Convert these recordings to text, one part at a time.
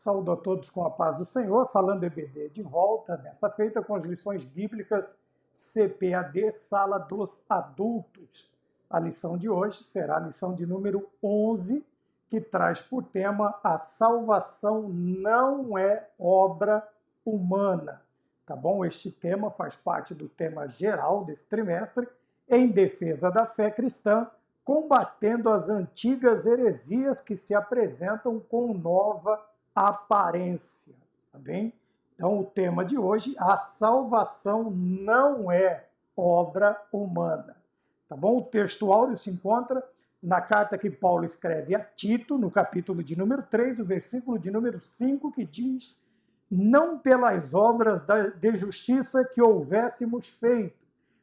Saúdo a todos com a paz do Senhor, falando EBD de volta, nesta feita com as lições bíblicas CPAD, Sala dos Adultos. A lição de hoje será a lição de número 11, que traz por tema a salvação não é obra humana. Tá bom? Este tema faz parte do tema geral desse trimestre, em defesa da fé cristã, combatendo as antigas heresias que se apresentam com nova aparência, tá bem? Então, o tema de hoje, a salvação não é obra humana, tá bom? O texto áureo se encontra na carta que Paulo escreve a Tito, no capítulo de número 3, o versículo de número 5, que diz: não pelas obras de justiça que houvéssemos feito,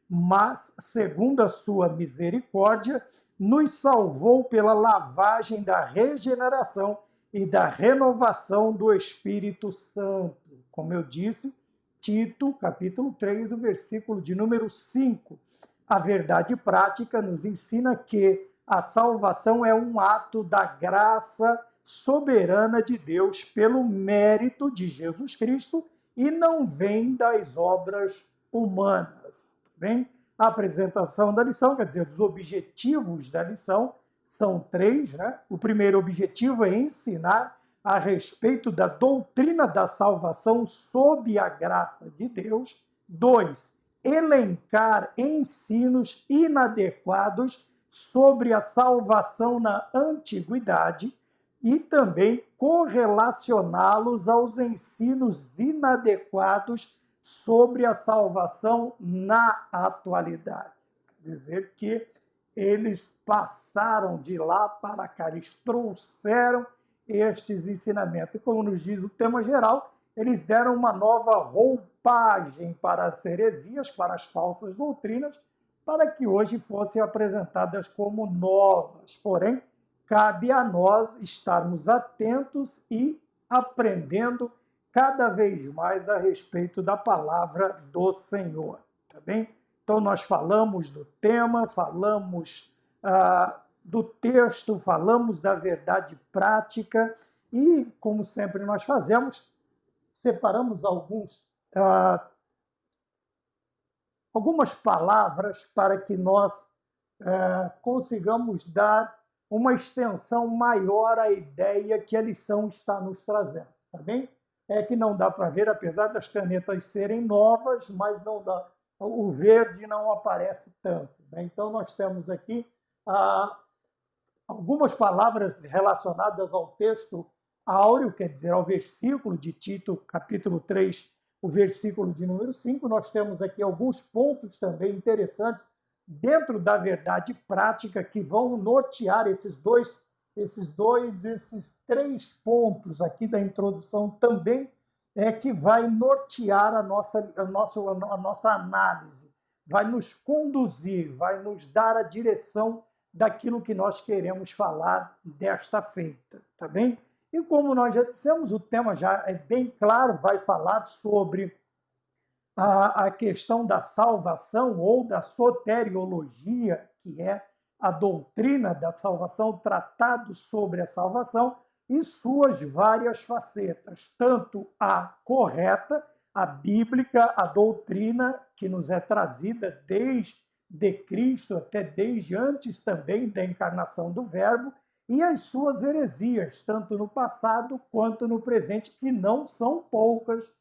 mas, segundo a sua misericórdia, nos salvou pela lavagem da regeneração e da renovação do Espírito Santo. Como eu disse, Tito, capítulo 3, o versículo de número 5. A verdade prática nos ensina que a salvação é um ato da graça soberana de Deus pelo mérito de Jesus Cristo e não vem das obras humanas. Bem? A apresentação da lição, quer dizer, os objetivos da lição são três, né? O primeiro objetivo é ensinar a respeito da doutrina da salvação sob a graça de Deus. 2, elencar ensinos inadequados sobre a salvação na antiguidade e também correlacioná-los aos ensinos inadequados sobre a salvação na atualidade. Quer dizer que eles passaram de lá para cá, eles trouxeram estes ensinamentos. E como nos diz o tema geral, eles deram uma nova roupagem para as heresias, para as falsas doutrinas, para que hoje fossem apresentadas como novas. Porém, cabe a nós estarmos atentos e aprendendo cada vez mais a respeito da palavra do Senhor, tá bem? Então, nós falamos do tema, falamos do texto, falamos da verdade prática e, como sempre nós fazemos, separamos algumas palavras para que nós consigamos dar uma extensão maior à ideia que a lição está nos trazendo, tá bem? É que não dá para ver, apesar das canetas serem novas, mas não dá, o verde não aparece tanto, né? Então, nós temos aqui algumas palavras relacionadas ao texto áureo, quer dizer, ao versículo de Tito, capítulo 3, o versículo de número 5. Nós temos aqui alguns pontos também interessantes dentro da verdade prática que vão nortear esses três pontos aqui da introdução também, que vai nortear a nossa análise, vai nos conduzir, vai nos dar a direção daquilo que nós queremos falar desta feita, tá bem? E como nós já dissemos, o tema já é bem claro, vai falar sobre a questão da salvação ou da soteriologia, que é a doutrina da salvação, tratado sobre a salvação e suas várias facetas, tanto a correta, a bíblica, a doutrina que nos é trazida desde Cristo, até desde antes também da encarnação do Verbo, e as suas heresias, tanto no passado quanto no presente, que não são poucas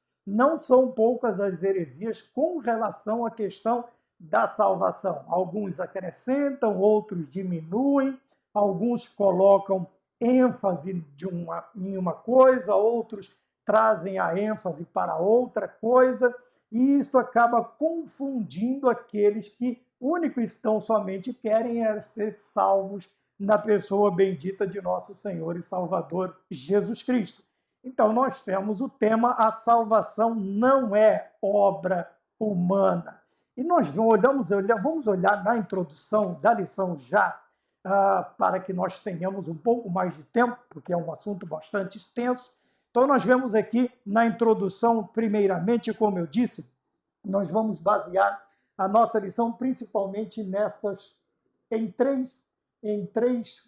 as heresias com relação à questão da salvação. Alguns acrescentam, outros diminuem, alguns colocam ênfase em uma coisa, outros trazem a ênfase para outra coisa, e isso acaba confundindo aqueles que único e tão somente querem ser salvos na pessoa bendita de nosso Senhor e Salvador Jesus Cristo. Então, nós temos o tema: a salvação não é obra humana. E nós vamos olhar na introdução da lição já, para que nós tenhamos um pouco mais de tempo, porque é um assunto bastante extenso. Então, nós vemos aqui na introdução, primeiramente, como eu disse, nós vamos basear a nossa lição principalmente em três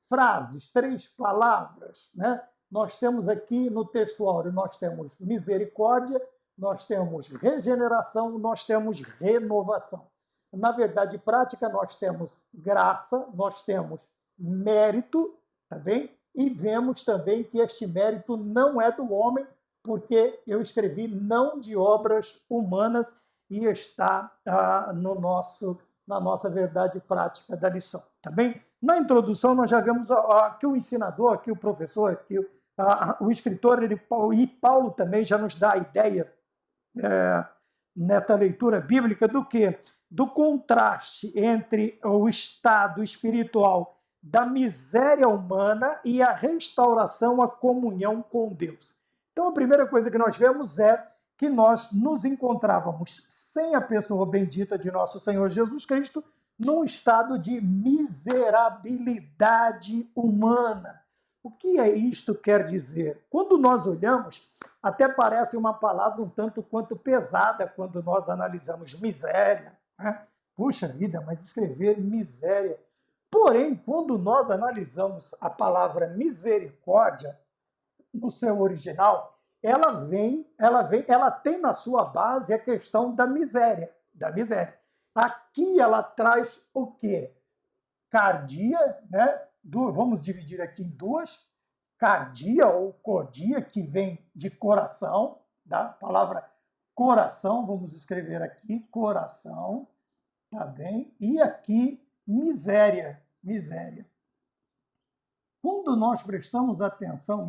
frases, três palavras, né? nós temos aqui no texto áureo, nós temos misericórdia, nós temos regeneração, nós temos renovação. Na verdade prática, nós temos graça, nós temos mérito, tá bem? E vemos também que este mérito não é do homem, porque eu escrevi não de obras humanas e está na nossa verdade prática da lição, tá bem? Na introdução, nós já vemos que o ensinador, que o professor, que o escritor, e Paulo também já nos dá a ideia, nesta leitura bíblica, do que? Do contraste entre o estado espiritual da miséria humana e a restauração, a comunhão com Deus. Então, a primeira coisa que nós vemos é que nós nos encontrávamos sem a pessoa bendita de nosso Senhor Jesus Cristo, num estado de miserabilidade humana. O que isto quer dizer? Quando nós olhamos, até parece uma palavra um tanto quanto pesada quando nós analisamos miséria, né? Puxa vida, mas escrever miséria. Porém, quando nós analisamos a palavra misericórdia, no seu original, ela tem na sua base a questão da miséria, Aqui ela traz o quê? Cardia, né? Vamos dividir aqui em duas, cardia ou cordia, que vem de coração, da palavra coração, vamos escrever aqui, coração, tá bem? E aqui, miséria. Quando nós prestamos atenção,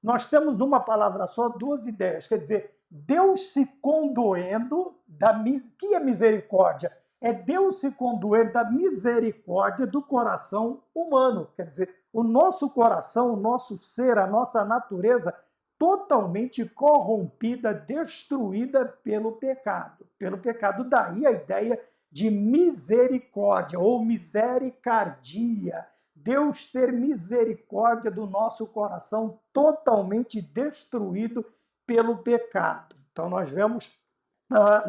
nós temos numa palavra só duas ideias, quer dizer, Deus se condoendo que é misericórdia? É Deus se condoer da misericórdia do coração humano, quer dizer, o nosso coração, o nosso ser, a nossa natureza, totalmente corrompida, destruída pelo pecado. Daí a ideia de misericórdia ou misericardia. Deus ter misericórdia do nosso coração totalmente destruído pelo pecado. Então, nós vemos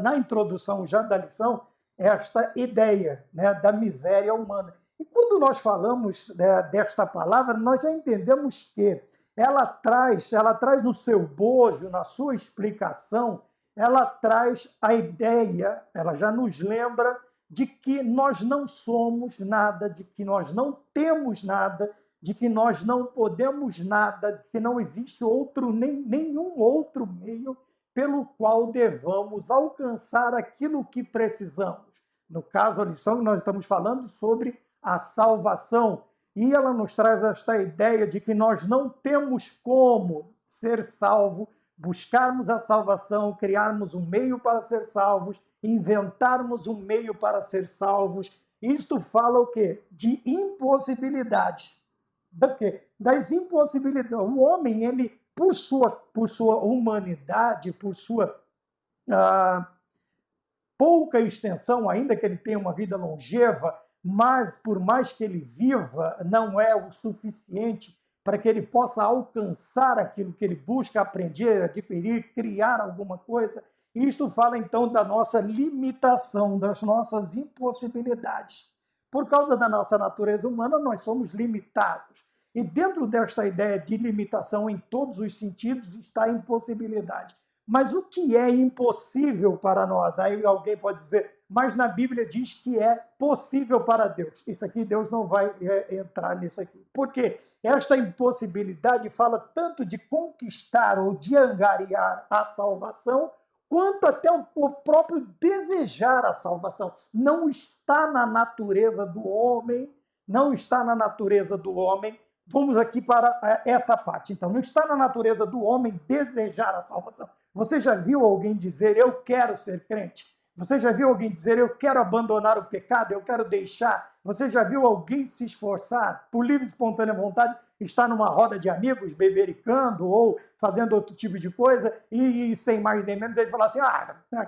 na introdução já da lição esta ideia, né, da miséria humana. E quando nós falamos, né, desta palavra, nós já entendemos que ela traz no seu bojo, na sua explicação, ela traz a ideia, ela já nos lembra de que nós não somos nada, de que nós não temos nada, de que nós não podemos nada, de que não existe nenhum outro meio pelo qual devamos alcançar aquilo que precisamos. No caso, a lição que nós estamos falando sobre a salvação. E ela nos traz esta ideia de que nós não temos como ser salvo, buscarmos a salvação, criarmos um meio para ser salvos, inventarmos um meio para ser salvos. Isto fala o quê? De impossibilidades. Das impossibilidades. O homem, ele, por sua humanidade, por sua pouca extensão, ainda que ele tenha uma vida longeva, mas por mais que ele viva, não é o suficiente para que ele possa alcançar aquilo que ele busca, aprender, adquirir, criar alguma coisa. Isto fala, então, da nossa limitação, das nossas impossibilidades. Por causa da nossa natureza humana, nós somos limitados. E dentro desta ideia de limitação em todos os sentidos está a impossibilidade. Mas o que é impossível para nós? Aí alguém pode dizer, mas na Bíblia diz que é possível para Deus. Isso aqui, Deus não vai entrar nisso aqui. Por quê? Esta impossibilidade fala tanto de conquistar ou de angariar a salvação, quanto até o próprio desejar a salvação. Não está na natureza do homem, Vamos aqui para esta parte. Então, não está na natureza do homem desejar a salvação. Você já viu alguém dizer, eu quero ser crente? Você já viu alguém dizer, eu quero abandonar o pecado, eu quero deixar? Você já viu alguém se esforçar por livre e espontânea vontade, estar numa roda de amigos, bebericando ou fazendo outro tipo de coisa e sem mais nem menos, ele falar assim,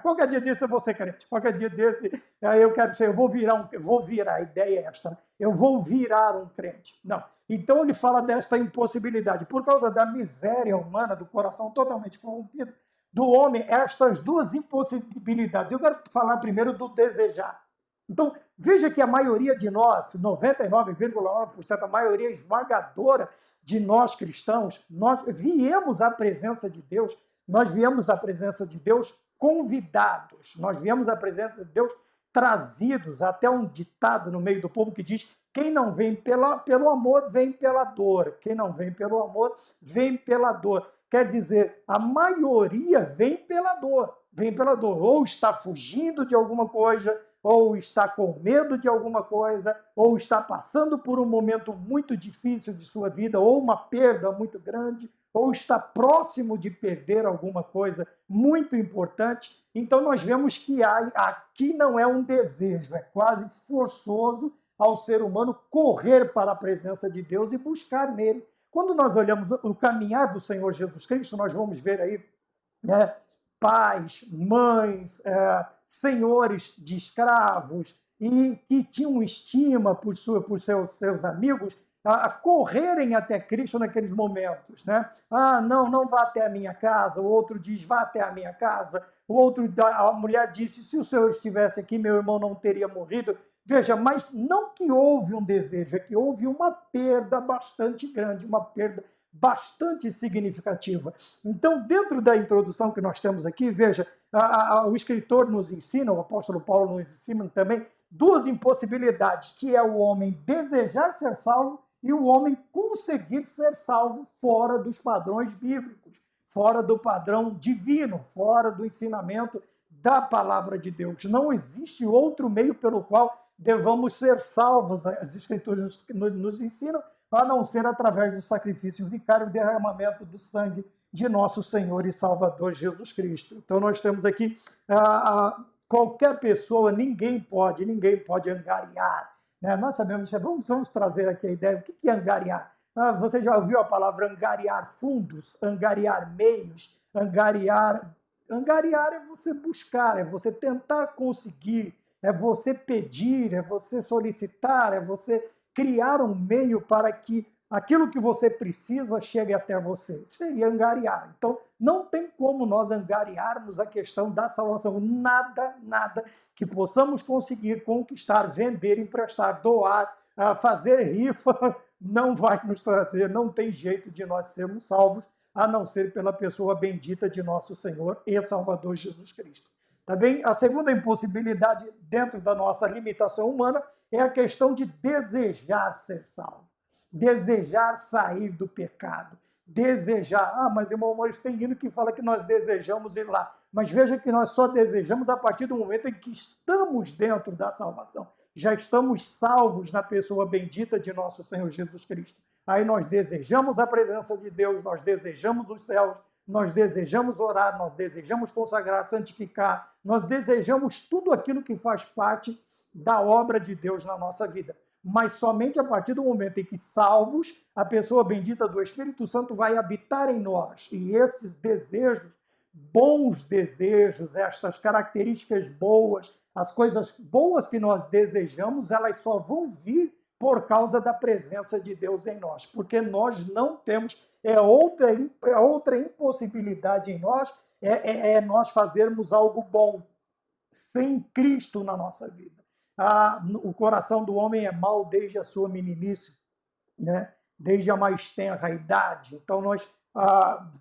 qualquer dia desse eu vou ser crente, qualquer dia desse eu quero ser, eu vou virar, a ideia é esta, eu vou virar um crente. Não. Então ele fala desta impossibilidade, por causa da miséria humana, do coração totalmente corrompido, do homem, estas duas impossibilidades. Eu quero falar primeiro do desejar. Então, veja que a maioria de nós, 99,9%, a maioria esmagadora de nós cristãos, nós viemos à presença de Deus, nós viemos à presença de Deus convidados, nós viemos à presença de Deus trazidos, até um ditado no meio do povo que diz: quem não vem pelo amor, vem pela dor. Quem não vem pelo amor, vem pela dor. Quer dizer, a maioria vem pela dor. Vem pela dor. Ou está fugindo de alguma coisa, ou está com medo de alguma coisa, ou está passando por um momento muito difícil de sua vida, ou uma perda muito grande, ou está próximo de perder alguma coisa muito importante. Então nós vemos que aqui não é um desejo, é quase forçoso ao ser humano correr para a presença de Deus e buscar nele. Quando nós olhamos o caminhar do Senhor Jesus Cristo, nós vamos ver aí, né, pais, mães, senhores de escravos e que tinham estima por seus amigos, a correrem até Cristo naqueles momentos, né? Não vá até a minha casa. O outro diz: vá até a minha casa. O outro, a mulher disse: se o Senhor estivesse aqui, meu irmão não teria morrido. Veja, mas não que houve um desejo, é que houve uma perda bastante grande, uma perda bastante significativa. Então, dentro da introdução que nós temos aqui, veja, o escritor nos ensina, o apóstolo Paulo nos ensina também, duas impossibilidades, que é o homem desejar ser salvo e o homem conseguir ser salvo fora dos padrões bíblicos, fora do padrão divino, fora do ensinamento da palavra de Deus. Não existe outro meio pelo qual devamos ser salvos. As Escrituras nos ensinam, a não ser através do sacrifício vicário, derramamento do sangue de nosso Senhor e Salvador Jesus Cristo. Então nós temos aqui qualquer pessoa, ninguém pode angariar, né? Nós sabemos, vamos trazer aqui a ideia, o que é angariar? Você já ouviu a palavra angariar fundos, angariar meios, angariar é você buscar, é você tentar conseguir, é você pedir, é você solicitar, é você criar um meio para que aquilo que você precisa chegue até você. Isso seria angariar. Então, não tem como nós angariarmos a questão da salvação. Nada que possamos conseguir conquistar, vender, emprestar, doar, fazer rifa, não vai nos trazer, não tem jeito de nós sermos salvos, a não ser pela pessoa bendita de nosso Senhor e Salvador Jesus Cristo. Tá bem? A segunda impossibilidade dentro da nossa limitação humana é a questão de desejar ser salvo, desejar sair do pecado, desejar. Mas irmão Maurício, tem hino que fala que nós desejamos ir lá. Mas veja que nós só desejamos a partir do momento em que estamos dentro da salvação. Já estamos salvos na pessoa bendita de nosso Senhor Jesus Cristo. Aí nós desejamos a presença de Deus, nós desejamos os céus, nós desejamos orar, nós desejamos consagrar, santificar, nós desejamos tudo aquilo que faz parte da obra de Deus na nossa vida. Mas somente a partir do momento em que salvos, a pessoa bendita do Espírito Santo vai habitar em nós. E esses desejos, bons desejos, estas características boas, as coisas boas que nós desejamos, elas só vão vir por causa da presença de Deus em nós. Porque nós não temos... É outra impossibilidade em nós, é nós fazermos algo bom sem Cristo na nossa vida. O coração do homem é mau desde a sua meninice, né? Desde a mais tenra idade. Então nós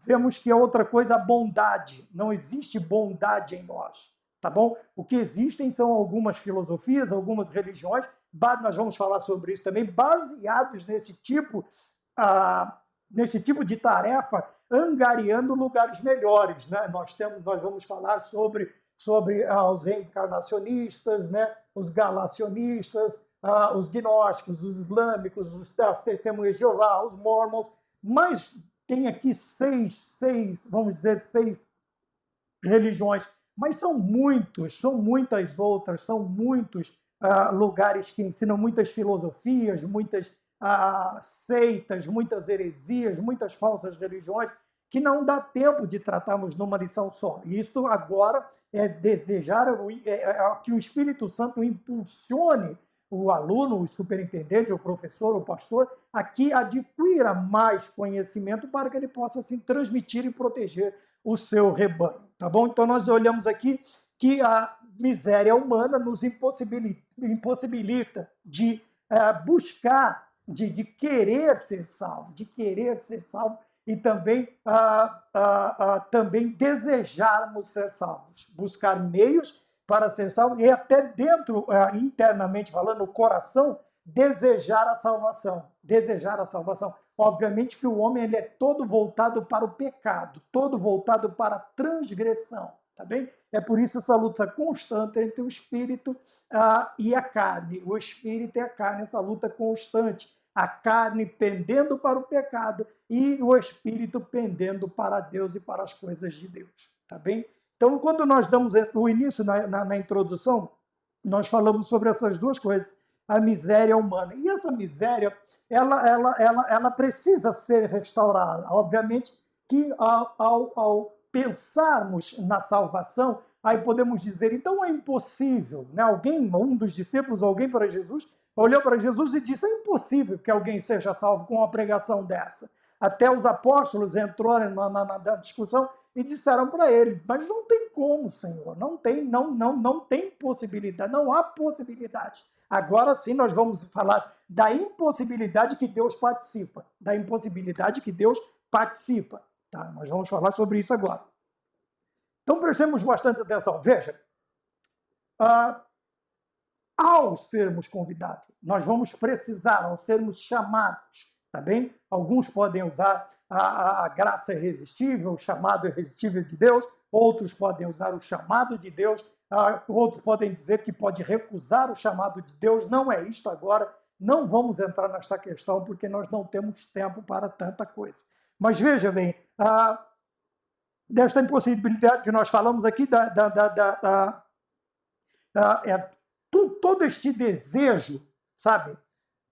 vemos que é outra coisa a bondade. Não existe bondade em nós, tá bom? O que existem são algumas filosofias, algumas religiões, nós vamos falar sobre isso também, baseados nesse tipo de tarefa, angariando lugares melhores, né? Nós vamos falar sobre os reencarnacionistas, né? Os galacionistas, os gnósticos, os islâmicos, as testemunhas de Jeová, os mormons, mas tem aqui seis religiões, mas são muitas outras, são muitos lugares que ensinam muitas filosofias, muitas seitas, muitas heresias, muitas falsas religiões, que não dá tempo de tratarmos numa lição só. E isso agora é desejar que o Espírito Santo impulsione o aluno, o superintendente, o professor, o pastor, a que adquira mais conhecimento para que ele possa assim, transmitir e proteger o seu rebanho. Tá bom? Então nós olhamos aqui que a miséria humana nos impossibilita de buscar de querer ser salvo, e também, também desejarmos ser salvos, buscar meios para ser salvo e até dentro, internamente falando, no coração, desejar a salvação, Obviamente que o homem ele é todo voltado para o pecado, todo voltado para a transgressão, tá bem? É por isso essa luta constante entre o espírito e a carne, o espírito e a carne, essa luta constante, a carne pendendo para o pecado e o espírito pendendo para Deus e para as coisas de Deus, tá bem? Então, quando nós damos o início na introdução, nós falamos sobre essas duas coisas, a miséria humana. E essa miséria, ela precisa ser restaurada. Obviamente que ao pensarmos na salvação, aí podemos dizer, então é impossível, né? Um dos discípulos, alguém para Jesus, olhou para Jesus e disse, é impossível que alguém seja salvo com uma pregação dessa. Até os apóstolos entraram na discussão e disseram para ele, mas não tem como, Senhor, não tem possibilidade, não há possibilidade. Agora sim nós vamos falar da impossibilidade que Deus participa, Tá? Nós vamos falar sobre isso agora. Então prestemos bastante atenção. Veja, ao sermos convidados, nós vamos precisar, ao sermos chamados, tá bem? Alguns podem usar a graça irresistível, o chamado irresistível de Deus, outros podem usar o chamado de Deus, outros podem dizer que pode recusar o chamado de Deus. Não é isto agora, não vamos entrar nesta questão, porque nós não temos tempo para tanta coisa. Mas veja bem, desta impossibilidade que nós falamos aqui, todo este desejo, sabe?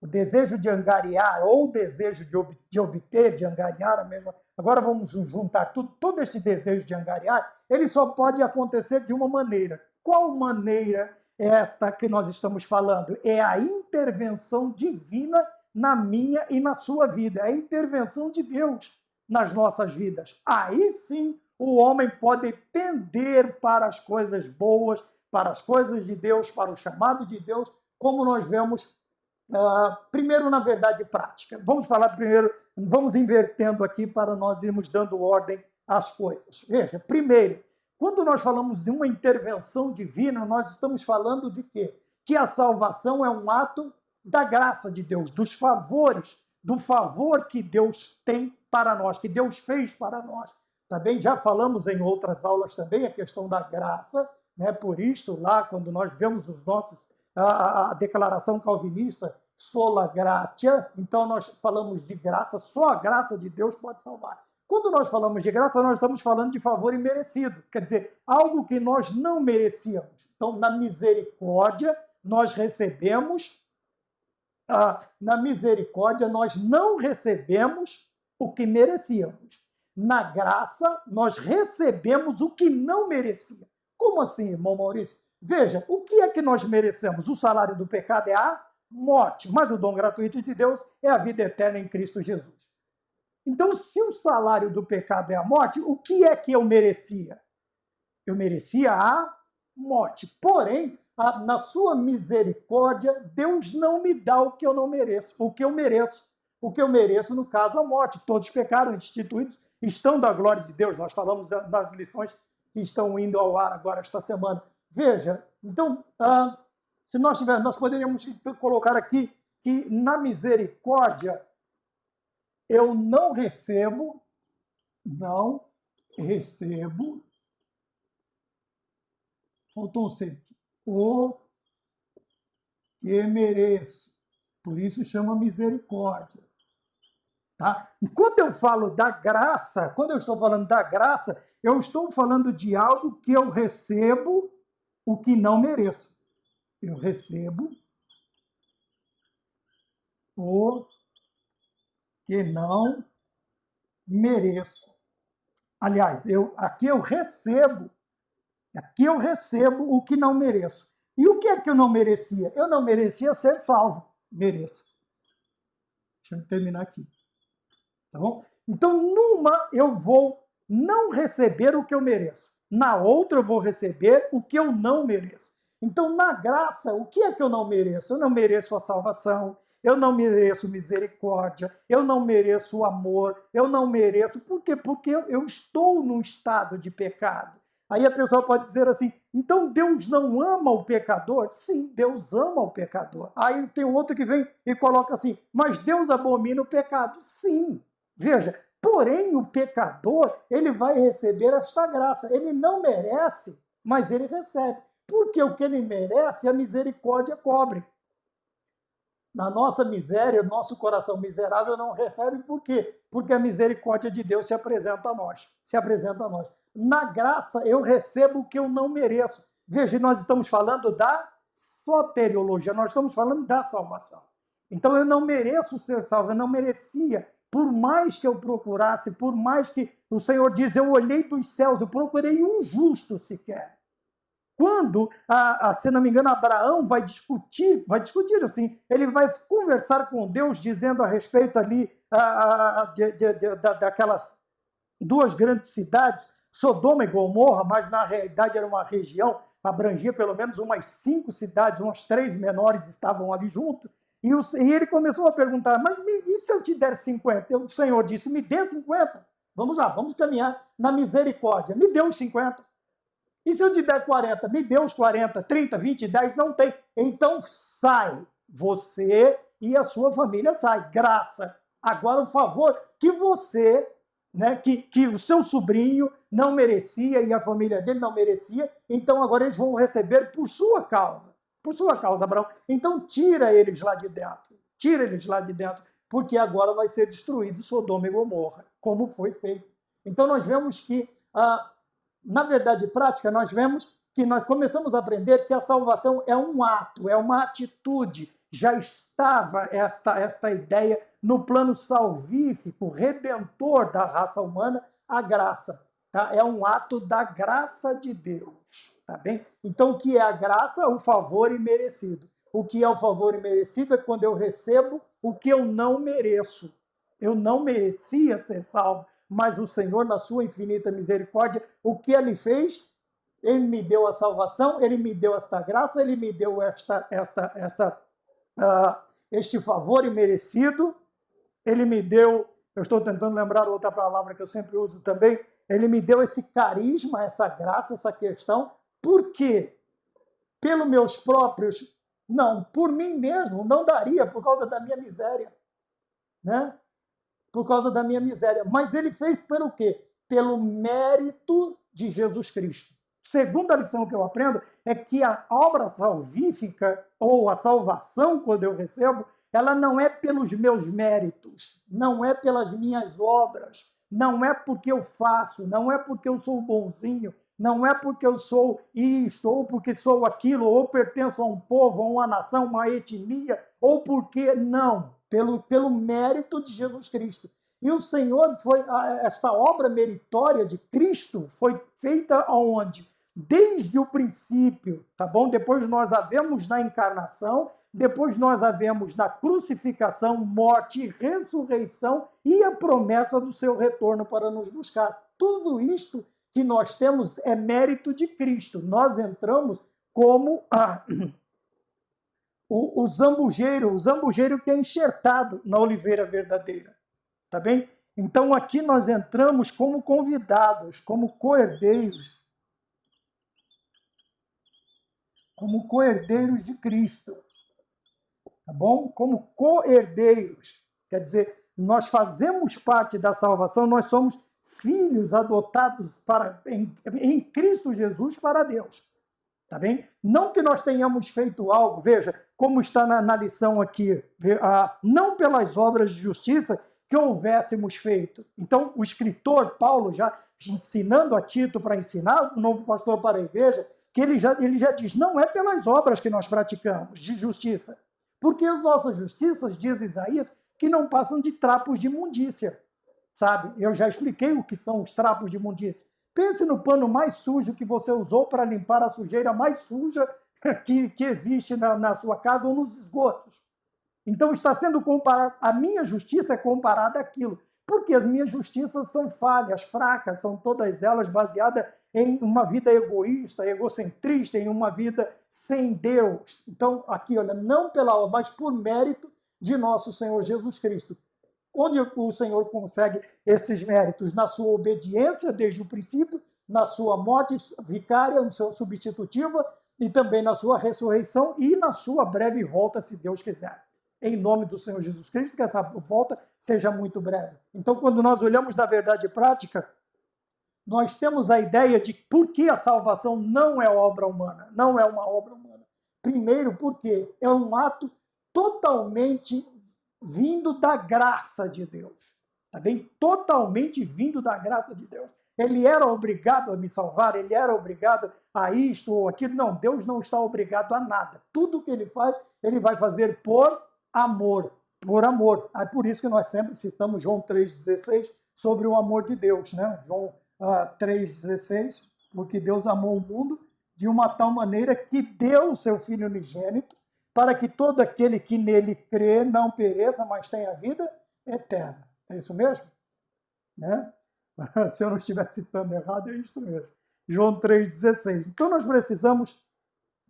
O desejo de angariar ou o desejo de obter, de angariar a mesma. Agora vamos juntar todo este desejo de angariar, ele só pode acontecer de uma maneira. Qual maneira é esta que nós estamos falando? É a intervenção divina na minha e na sua vida. É a intervenção de Deus nas nossas vidas. Aí sim o homem pode pender para as coisas boas, para as coisas de Deus, para o chamado de Deus, como nós vemos primeiro na verdade prática. Vamos falar primeiro, vamos invertendo aqui para nós irmos dando ordem às coisas. Veja, primeiro, quando nós falamos de uma intervenção divina, nós estamos falando de quê? Que a salvação é um ato da graça de Deus, dos favores, do favor que Deus tem para nós, que Deus fez para nós. Também já falamos em outras aulas também a questão da graça, né? Por isso, lá, quando nós vemos a declaração calvinista, sola gratia, então nós falamos de graça, só a graça de Deus pode salvar. Quando nós falamos de graça, nós estamos falando de favor imerecido, quer dizer, algo que nós não merecíamos. Então, na misericórdia, nós recebemos, na misericórdia, nós não recebemos o que merecíamos. Na graça, nós recebemos o que não merecia. Como assim, irmão Maurício? Veja, o que é que nós merecemos? O salário do pecado é a morte, mas o dom gratuito de Deus é a vida eterna em Cristo Jesus. Então, se o salário do pecado é a morte, o que é que eu merecia? Eu merecia a morte. Porém, na sua misericórdia, Deus não me dá o que eu não mereço, o que eu mereço. O que eu mereço, no caso, a morte. Todos pecaram, instituídos, estão da glória de Deus. Nós falamos das lições que estão indo ao ar agora esta semana. Veja, então, se nós tivermos, nós poderíamos colocar aqui que na misericórdia eu não recebo faltou um C, o que mereço. Por isso chama misericórdia. Tá? E quando eu falo da graça, quando eu estou falando da graça, eu estou falando de algo que eu recebo o que não mereço. Eu recebo o que não mereço. Aliás, aqui eu recebo o que não mereço. E o que é que eu não merecia? Eu não merecia ser salvo. Mereço. Deixa eu terminar aqui. Tá bom? Então, numa eu vou não receber o que eu mereço. Na outra eu vou receber o que eu não mereço. Então, na graça, o que é que eu não mereço? Eu não mereço a salvação, eu não mereço misericórdia, eu não mereço o amor, eu não mereço. Por quê? Porque eu estou num estado de pecado. Aí a pessoa pode dizer assim, então Deus não ama o pecador? Sim, Deus ama o pecador. Aí tem outro que vem e coloca assim, mas Deus abomina o pecado? Sim. Veja, porém o pecador, ele vai receber esta graça. Ele não merece, mas ele recebe. Porque o que ele merece, a misericórdia cobre. Na nossa miséria, o nosso coração miserável não recebe, por quê? Porque a misericórdia de Deus se apresenta a nós. Se apresenta a nós. Na graça, eu recebo o que eu não mereço. Veja, nós estamos falando da soteriologia, nós estamos falando da salvação. Então, eu não mereço ser salvo, eu não merecia. Por mais que eu procurasse, por mais que o Senhor diz, eu olhei dos céus, eu procurei um justo sequer. Quando, se não me engano, Abraão vai discutir assim, ele vai conversar com Deus, dizendo a respeito ali daquelas duas grandes cidades, Sodoma e Gomorra, mas na realidade era uma região, abrangia pelo menos umas 5 cidades, umas 3 menores estavam ali junto, e ele começou a perguntar, mas e se eu te der 50? O Senhor disse, me dê 50. Vamos lá, vamos caminhar na misericórdia. Me dê os 50. E se eu te der 40? Me dê os 40, 30, 20, 10, não tem. Então sai, você e a sua família sai, graça. Agora o favor que você, né, que o seu sobrinho não merecia e a família dele não merecia, então agora eles vão receber por sua causa. Por sua causa, Abraão. Então tira eles lá de dentro. Tira eles lá de dentro, porque agora vai ser destruído Sodoma e Gomorra, como foi feito. Então nós vemos que na verdade prática, nós vemos que nós começamos a aprender que a salvação é um ato, é uma atitude. Já estava esta ideia no plano salvífico, redentor da raça humana, a graça. Tá? É um ato da graça de Deus. Tá bem? Então, o que é a graça? O favor imerecido. O que é o favor imerecido é quando eu recebo o que eu não mereço. Eu não merecia ser salvo, mas o Senhor, na sua infinita misericórdia, o que Ele fez? Ele me deu a salvação, Ele me deu esta graça, Ele me deu este favor imerecido, Ele me deu, eu estou tentando lembrar outra palavra que eu sempre uso também, Ele me deu esse carisma, essa graça, essa questão, por quê? Pelos meus próprios, não, por mim mesmo, não daria, por causa da minha miséria, né? Por causa da minha miséria. Mas ele fez pelo quê? Pelo mérito de Jesus Cristo. Segunda lição que eu aprendo é que a obra salvífica, ou a salvação, quando eu recebo, ela não é pelos meus méritos, não é pelas minhas obras, não é porque eu faço, não é porque eu sou bonzinho, não é porque eu sou isto, ou porque sou aquilo, ou pertenço a um povo, a uma nação, uma etnia, ou porque não. Pelo mérito de Jesus Cristo. E o Senhor, esta obra meritória de Cristo foi feita aonde? Desde o princípio, tá bom? Depois nós a vemos na encarnação, depois nós a vemos na crucificação, morte e ressurreição e a promessa do seu retorno para nos buscar. Tudo isto que nós temos é mérito de Cristo. Nós entramos como o zambujeiro que é enxertado na oliveira verdadeira, tá bem? Então aqui nós entramos como convidados, como co-herdeiros de Cristo, tá bom? Como co-herdeiros, quer dizer, nós fazemos parte da salvação, nós somos filhos adotados em Cristo Jesus para Deus. Tá bem? Não que nós tenhamos feito algo, veja, como está na lição aqui, não pelas obras de justiça que houvéssemos feito. Então, o escritor Paulo, já ensinando a Tito para ensinar o novo pastor para a igreja, que ele já diz, não é pelas obras que nós praticamos de justiça, porque as nossas justiças, diz Isaías, que não passam de trapos de imundícia, sabe? Eu já expliquei o que são os trapos de imundícia. Pense no pano mais sujo que você usou para limpar a sujeira mais suja que existe na sua casa ou nos esgotos. Então está sendo comparado, a minha justiça é comparada àquilo, porque as minhas justiças são falhas, fracas, são todas elas baseadas em uma vida egoísta, egocentrista, em uma vida sem Deus. Então aqui, olha, não pela obra, mas por mérito de nosso Senhor Jesus Cristo. Onde o Senhor consegue esses méritos? Na sua obediência desde o princípio, na sua morte vicária, na sua substitutiva, e também na sua ressurreição e na sua breve volta, se Deus quiser. Em nome do Senhor Jesus Cristo, que essa volta seja muito breve. Então, quando nós olhamos da verdade prática, nós temos a ideia de por que a salvação não é obra humana, não é uma obra humana. Primeiro, porque é um ato totalmente vindo da graça de Deus. Tá bem? Totalmente vindo da graça de Deus. Ele era obrigado a me salvar, ele era obrigado a isto ou aquilo. Não, Deus não está obrigado a nada. Tudo que ele faz, ele vai fazer por amor. Por amor. É por isso que nós sempre citamos João 3,16 sobre o amor de Deus, né? João 3,16, porque Deus amou o mundo de uma tal maneira que deu o seu Filho unigênito para que todo aquele que nele crê não pereça, mas tenha vida eterna. É isso mesmo? Né? Se eu não estiver citando errado, é isso mesmo. João 3,16. Então nós precisamos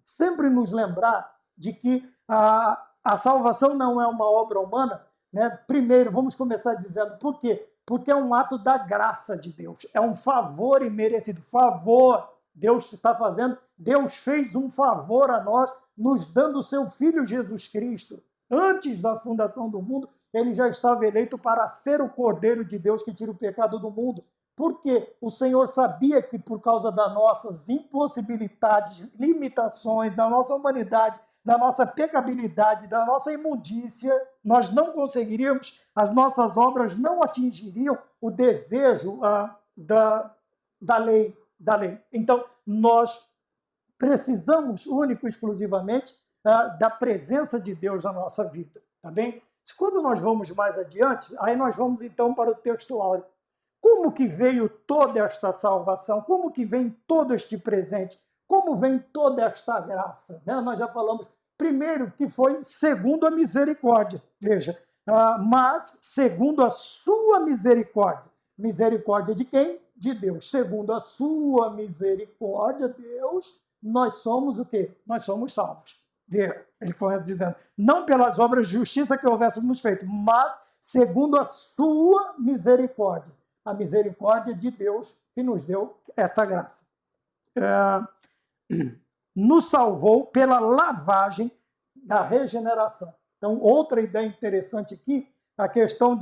sempre nos lembrar de que a salvação não é uma obra humana. Né? Primeiro, vamos começar dizendo por quê? Porque é um ato da graça de Deus. É um favor imerecido. Favor Deus está fazendo. Deus fez um favor a nós, nos dando o seu Filho Jesus Cristo. Antes da fundação do mundo, ele já estava eleito para ser o Cordeiro de Deus que tira o pecado do mundo. Porque o Senhor sabia que por causa das nossas impossibilidades, limitações, da nossa humanidade, da nossa pecabilidade, da nossa imundícia, nós não conseguiríamos, as nossas obras não atingiriam o desejo da lei. Então, nós precisamos, único e exclusivamente, da presença de Deus na nossa vida, tá bem? Quando nós vamos mais adiante, aí nós vamos então para o texto áureo. Como que veio toda esta salvação? Como que vem todo este presente? Como vem toda esta graça? Né? Nós já falamos, primeiro, que foi segundo a misericórdia. Veja, mas segundo a sua misericórdia. Misericórdia de quem? De Deus. Segundo a sua misericórdia, Deus, nós somos o quê? Nós somos salvos. Ele começa dizendo, não pelas obras de justiça que houvéssemos feito, mas segundo a sua misericórdia. A misericórdia de Deus que nos deu esta graça. Nos salvou pela lavagem da regeneração. Então, outra ideia interessante aqui, a questão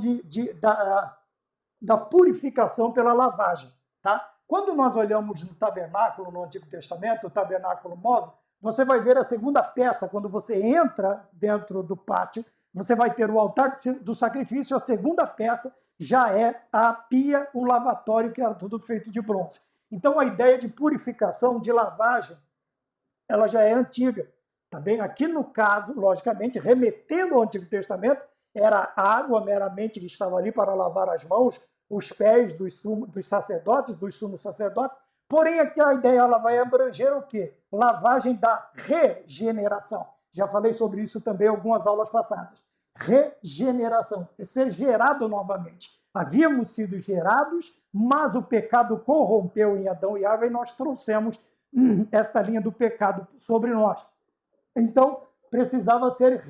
da purificação pela lavagem. Tá? Quando nós olhamos no tabernáculo, no Antigo Testamento, o tabernáculo móvel, você vai ver a segunda peça, quando você entra dentro do pátio, você vai ter o altar do sacrifício, a segunda peça já é a pia, o lavatório, que era tudo feito de bronze. Então, a ideia de purificação, de lavagem, ela já é antiga. Tá bem? Aqui no caso, logicamente, remetendo ao Antigo Testamento, era água meramente que estava ali para lavar as mãos, os pés dos sacerdotes, dos sumos sacerdotes. Porém, aqui a ideia ela vai abranger o quê? Lavagem da regeneração. Já falei sobre isso também em algumas aulas passadas. Regeneração, é ser gerado novamente. Havíamos sido gerados, mas o pecado corrompeu em Adão e Eva e nós trouxemos esta linha do pecado sobre nós. Então, precisava ser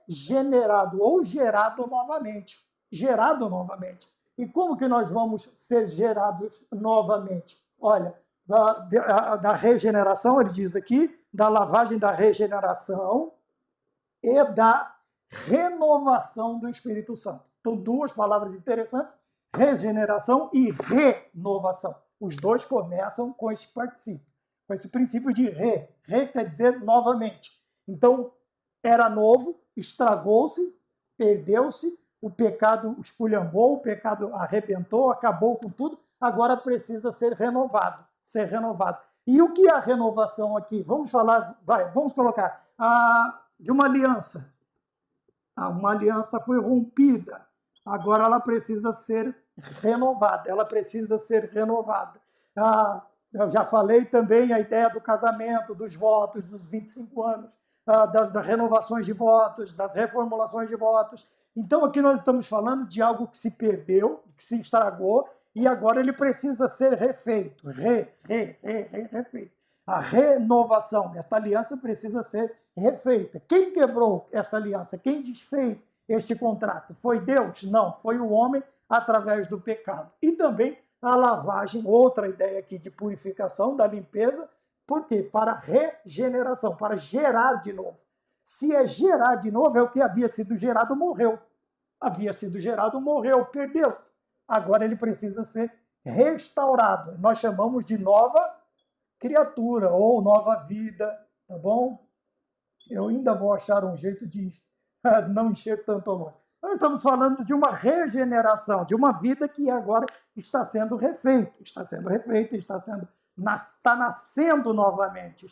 regenerado ou gerado novamente. Gerado novamente. E como que nós vamos ser gerados novamente? Olha, da regeneração, ele diz aqui, da lavagem da regeneração e da renovação do Espírito Santo. Então, duas palavras interessantes, regeneração e renovação. Os dois começam com esse particípio, com esse princípio de re. Re quer dizer novamente. Então, era novo, estragou-se, perdeu-se, o pecado esculhambou, o pecado arrebentou, acabou com tudo, agora precisa ser renovado, E o que é a renovação aqui? Vamos colocar de uma aliança. Uma aliança foi rompida, agora ela precisa ser renovada, Eu já falei também a ideia do casamento, dos votos, dos 25 anos, das renovações de votos, das reformulações de votos. Então, aqui nós estamos falando de algo que se perdeu, que se estragou, e agora ele precisa ser refeito. Refeito. A renovação desta aliança precisa ser refeita. Quem quebrou esta aliança? Quem desfez este contrato? Foi Deus? Não, foi o homem através do pecado. E também a lavagem, outra ideia aqui de purificação, da limpeza, por quê? Para regeneração, para gerar de novo. Se é gerar de novo, é o que havia sido gerado, morreu. Havia sido gerado, morreu, perdeu-se. Agora ele precisa ser restaurado. Nós chamamos de nova criatura ou nova vida, tá bom? Eu ainda vou achar um jeito de não encher tanto longe. Nós estamos falando de uma regeneração, de uma vida que agora está sendo refeita, está nascendo novamente,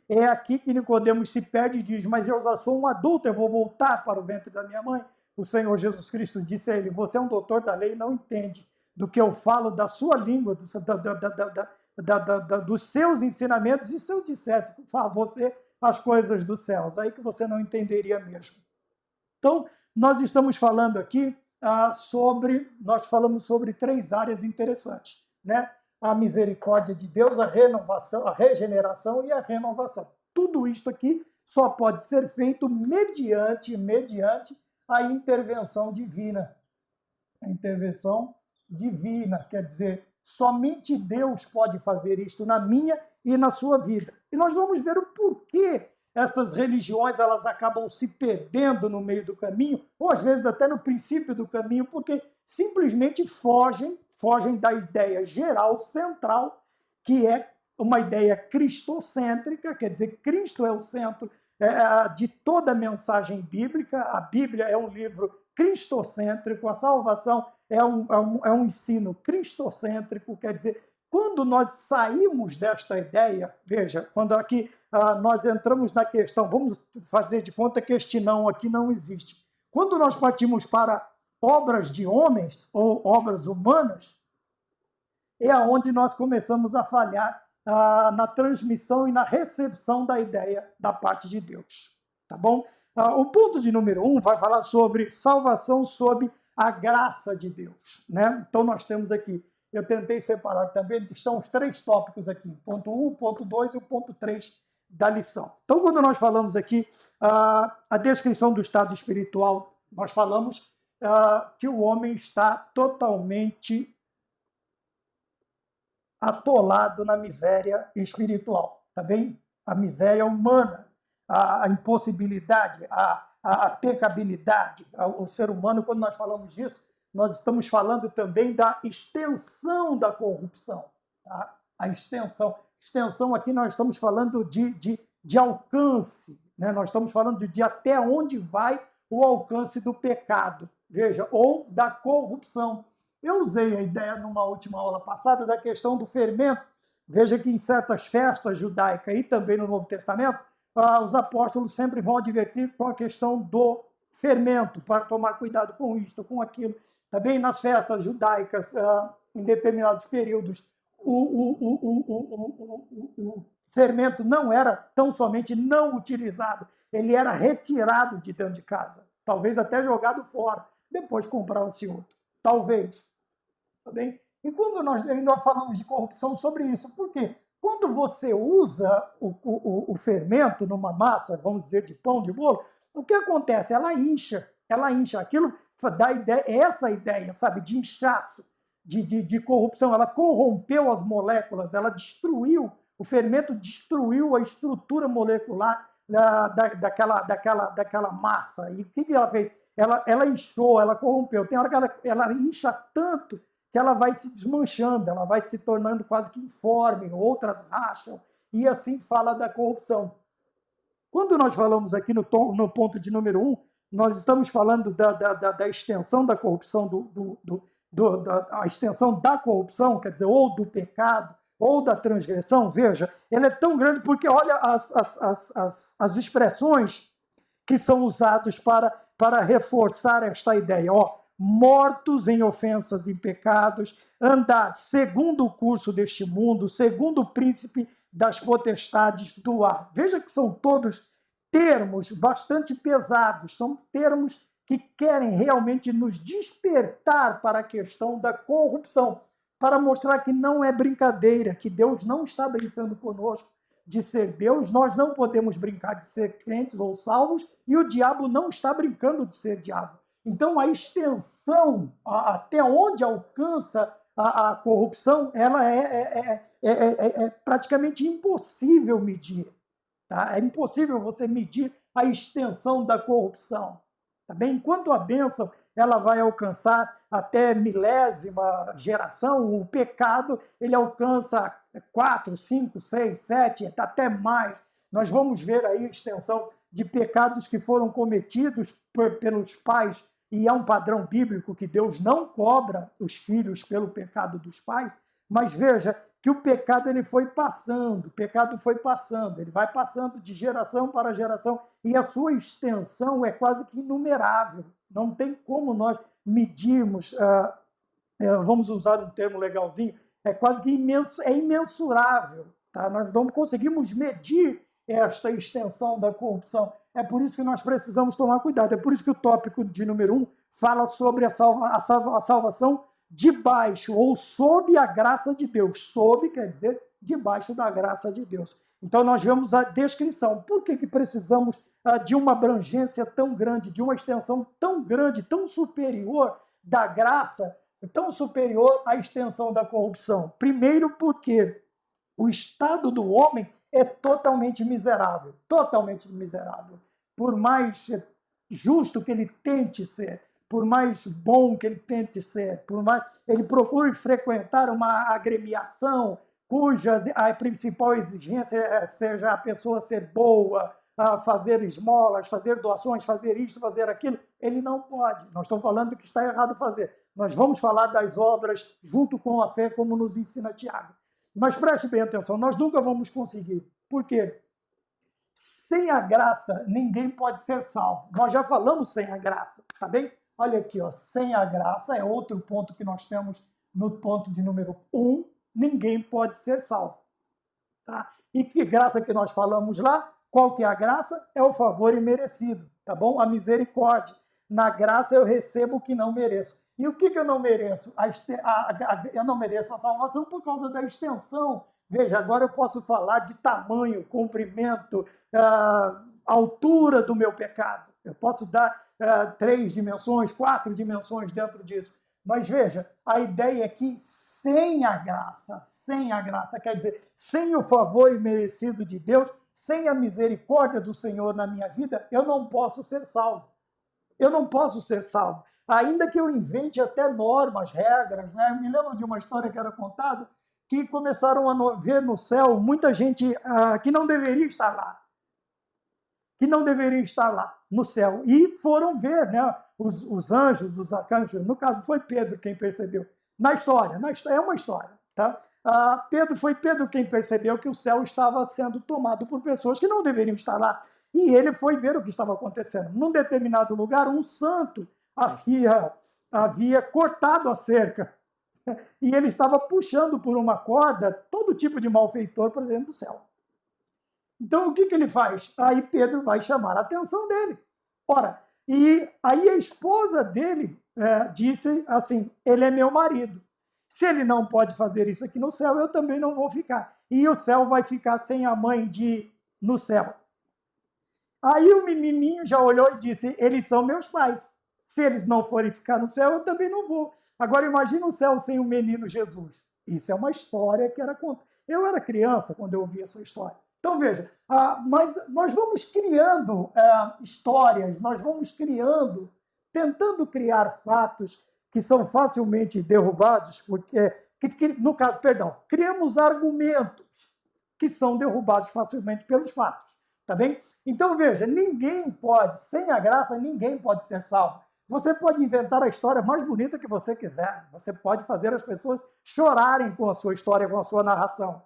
É aqui que Nicodemos se perde e diz, mas eu já sou um adulto, eu vou voltar para o ventre da minha mãe. O Senhor Jesus Cristo disse a ele, você é um doutor da lei e não entende do que eu falo da sua língua, dos seus ensinamentos, e se eu dissesse a você as coisas dos céus, aí que você não entenderia mesmo. Então, nós estamos falando aqui nós falamos sobre 3 áreas interessantes, né? A misericórdia de Deus, a renovação, a regeneração e a renovação. Tudo isto aqui só pode ser feito mediante a intervenção divina. A intervenção divina, quer dizer, somente Deus pode fazer isto na minha e na sua vida. E nós vamos ver o porquê essas religiões elas acabam se perdendo no meio do caminho, ou às vezes até no princípio do caminho, porque simplesmente fogem da ideia geral, central, que é uma ideia cristocêntrica, quer dizer, Cristo é o centro de toda a mensagem bíblica. A Bíblia é um livro cristocêntrico, a salvação é um ensino cristocêntrico, quer dizer, quando nós saímos desta ideia, veja, quando aqui nós entramos na questão, vamos fazer de conta que este não aqui não existe. Quando nós partimos para obras de homens ou obras humanas, é onde nós começamos a falhar na transmissão e na recepção da ideia da parte de Deus. Tá bom? O ponto de número 1 vai falar sobre salvação sob a graça de Deus, né? Então nós temos aqui, eu tentei separar também, estão os 3 tópicos aqui, ponto 1, ponto 2 e o ponto 3 da lição. Então quando nós falamos aqui a descrição do estado espiritual, nós falamos que o homem está totalmente atolado na miséria espiritual, tá bem? A miséria humana, a impossibilidade, a pecabilidade. O ser humano, quando nós falamos disso, nós estamos falando também da extensão da corrupção. Tá? A extensão. Extensão aqui nós estamos falando de alcance, né? Nós estamos falando de até onde vai o alcance do pecado, veja, ou da corrupção. Eu usei a ideia numa última aula passada da questão do fermento. Veja que em certas festas judaicas e também no Novo Testamento, os apóstolos sempre vão advertir com a questão do fermento, para tomar cuidado com isto, com aquilo. Também nas festas judaicas, em determinados períodos, o fermento não era tão somente não utilizado, ele era retirado de dentro de casa, talvez até jogado fora, depois comprava-se outro, talvez. Tá bem? E quando nós falamos de corrupção sobre isso, por quê? Quando você usa o fermento numa massa, vamos dizer, de pão, de bolo, o que acontece? Ela incha. Aquilo dá essa ideia, sabe, de inchaço, de corrupção. Ela corrompeu as moléculas, ela destruiu, o fermento destruiu a estrutura molecular daquela massa. E o que ela fez? Ela inchou, ela corrompeu. Tem hora que ela incha tanto que ela vai se desmanchando, ela vai se tornando quase que informe, outras racham, e assim fala da corrupção. Quando nós falamos aqui no ponto de número 1, nós estamos falando da extensão da corrupção, a extensão da corrupção, quer dizer, ou do pecado, ou da transgressão. Veja, ela é tão grande porque olha as expressões que são usadas para reforçar esta ideia. Mortos em ofensas e pecados, andar segundo o curso deste mundo, segundo o príncipe das potestades do ar. Veja que são todos termos bastante pesados, são termos que querem realmente nos despertar para a questão da corrupção, para mostrar que não é brincadeira, que Deus não está brincando conosco, de ser Deus, nós não podemos brincar de ser crentes ou salvos, e o diabo não está brincando de ser diabo. Então, a extensão, até onde alcança a corrupção, ela é praticamente impossível medir. Tá? É impossível você medir a extensão da corrupção. Tá bem? Enquanto a bênção ela vai alcançar até milésima geração, o pecado ele alcança 4, 5, 6, 7, até mais. Nós vamos ver aí a extensão de pecados que foram cometidos pelos pais, e é um padrão bíblico que Deus não cobra os filhos pelo pecado dos pais, mas veja que o pecado ele foi passando, ele vai passando de geração para geração, e a sua extensão é quase que inumerável. Não tem como nós medirmos, vamos usar um termo legalzinho, é quase que imensurável. Tá? Nós não conseguimos medir esta extensão da corrupção. É por isso que nós precisamos tomar cuidado. É por isso que o tópico de número 1 fala sobre a salvação debaixo ou sob a graça de Deus. Sob quer dizer debaixo da graça de Deus. Então nós vemos a descrição. Por que precisamos de uma abrangência tão grande, de uma extensão tão grande, tão superior da graça, tão superior à extensão da corrupção? Primeiro porque o estado do homem é totalmente miserável, totalmente miserável. Por mais justo que ele tente ser, por mais bom que ele tente ser, por mais ele procure frequentar uma agremiação cuja a principal exigência seja a pessoa ser boa, fazer esmolas, fazer doações, fazer isto, fazer aquilo, ele não pode. Nós estamos falando que está errado fazer. Nós vamos falar das obras junto com a fé, como nos ensina Tiago. Mas preste bem atenção, nós nunca vamos conseguir. Por quê? Sem a graça, ninguém pode ser salvo. Nós já falamos sem a graça, tá bem? Olha aqui, ó, sem a graça é outro ponto que nós temos no ponto de número 1, ninguém pode ser salvo. Tá? E que graça que nós falamos lá? Qual que é a graça? É o favor imerecido, tá bom? A misericórdia. Na graça eu recebo o que não mereço. E o que eu não mereço? Eu não mereço a salvação por causa da extensão. Veja, agora eu posso falar de tamanho, comprimento, altura do meu pecado. Eu posso dar 3 dimensões, 4 dimensões dentro disso. Mas veja, a ideia é que sem a graça, quer dizer, sem o favor imerecido de Deus, sem a misericórdia do Senhor na minha vida, eu não posso ser salvo. Eu não posso ser salvo. Ainda que eu invente até normas, regras, né? Eu me lembro de uma história que era contada, que começaram a ver no céu muita gente que não deveria estar lá. Que não deveria estar lá no céu. E foram ver, né, os anjos, os arcanjos. No caso, foi Pedro quem percebeu. Na história, é uma história. Tá? Foi Pedro quem percebeu que o céu estava sendo tomado por pessoas que não deveriam estar lá. E ele foi ver o que estava acontecendo. Num determinado lugar, um santo havia cortado a cerca. E ele estava puxando por uma corda todo tipo de malfeitor para dentro do céu. Então, o que ele faz? Aí Pedro vai chamar a atenção dele. Ora, e aí a esposa dele disse assim, ele é meu marido. Se ele não pode fazer isso aqui no céu, eu também não vou ficar. E o céu vai ficar sem a mãe no céu. Aí o menininho já olhou e disse, eles são meus pais. Se eles não forem ficar no céu, eu também não vou. Agora imagina o céu sem o menino Jesus. Isso é uma história que era contada. Eu era criança quando eu ouvi essa história. Então veja, mas nós vamos criando histórias, nós vamos tentando criar fatos que são facilmente derrubados, porque, no caso, criamos argumentos que são derrubados facilmente pelos fatos, tá bem? Então veja, sem a graça, ninguém pode ser salvo. Você pode inventar a história mais bonita que você quiser, você pode fazer as pessoas chorarem com a sua história, com a sua narração.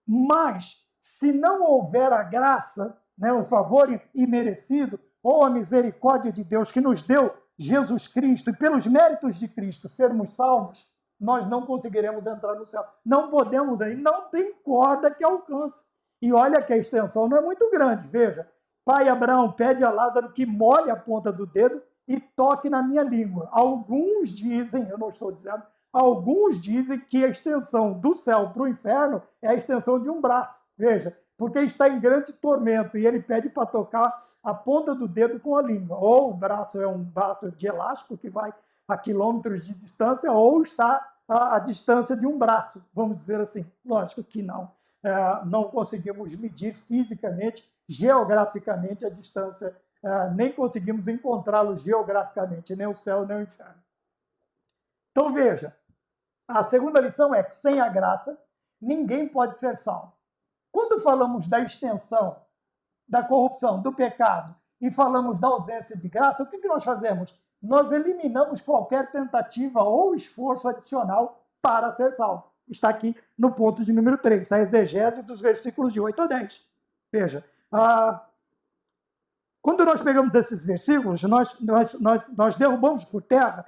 Mas, se não houver a graça, né, o favor imerecido, ou a misericórdia de Deus que nos deu Jesus Cristo, e pelos méritos de Cristo sermos salvos, nós não conseguiremos entrar no céu. Não podemos aí, não tem corda que alcance. E olha que a extensão não é muito grande, veja. Pai Abraão pede a Lázaro que molhe a ponta do dedo e toque na minha língua. Alguns dizem, eu não estou dizendo, alguns dizem que a extensão do céu para o inferno é a extensão de um braço. Veja, porque está em grande tormento e ele pede para tocar a ponta do dedo com a língua. Ou o braço é um braço de elástico que vai a quilômetros de distância, ou está a distância de um braço, vamos dizer assim. Lógico que não. Não conseguimos medir fisicamente, geograficamente a distância, nem conseguimos encontrá-lo geograficamente, nem o céu, nem o inferno. Então veja, a segunda lição é que sem a graça, ninguém pode ser salvo. Quando falamos da extensão, da corrupção, do pecado, e falamos da ausência de graça, o que nós fazemos? Nós eliminamos qualquer tentativa ou esforço adicional para ser salvo. Está aqui no ponto de número 3, a exegese dos versículos de 8 a 10. Veja, quando nós pegamos esses versículos, nós derrubamos por terra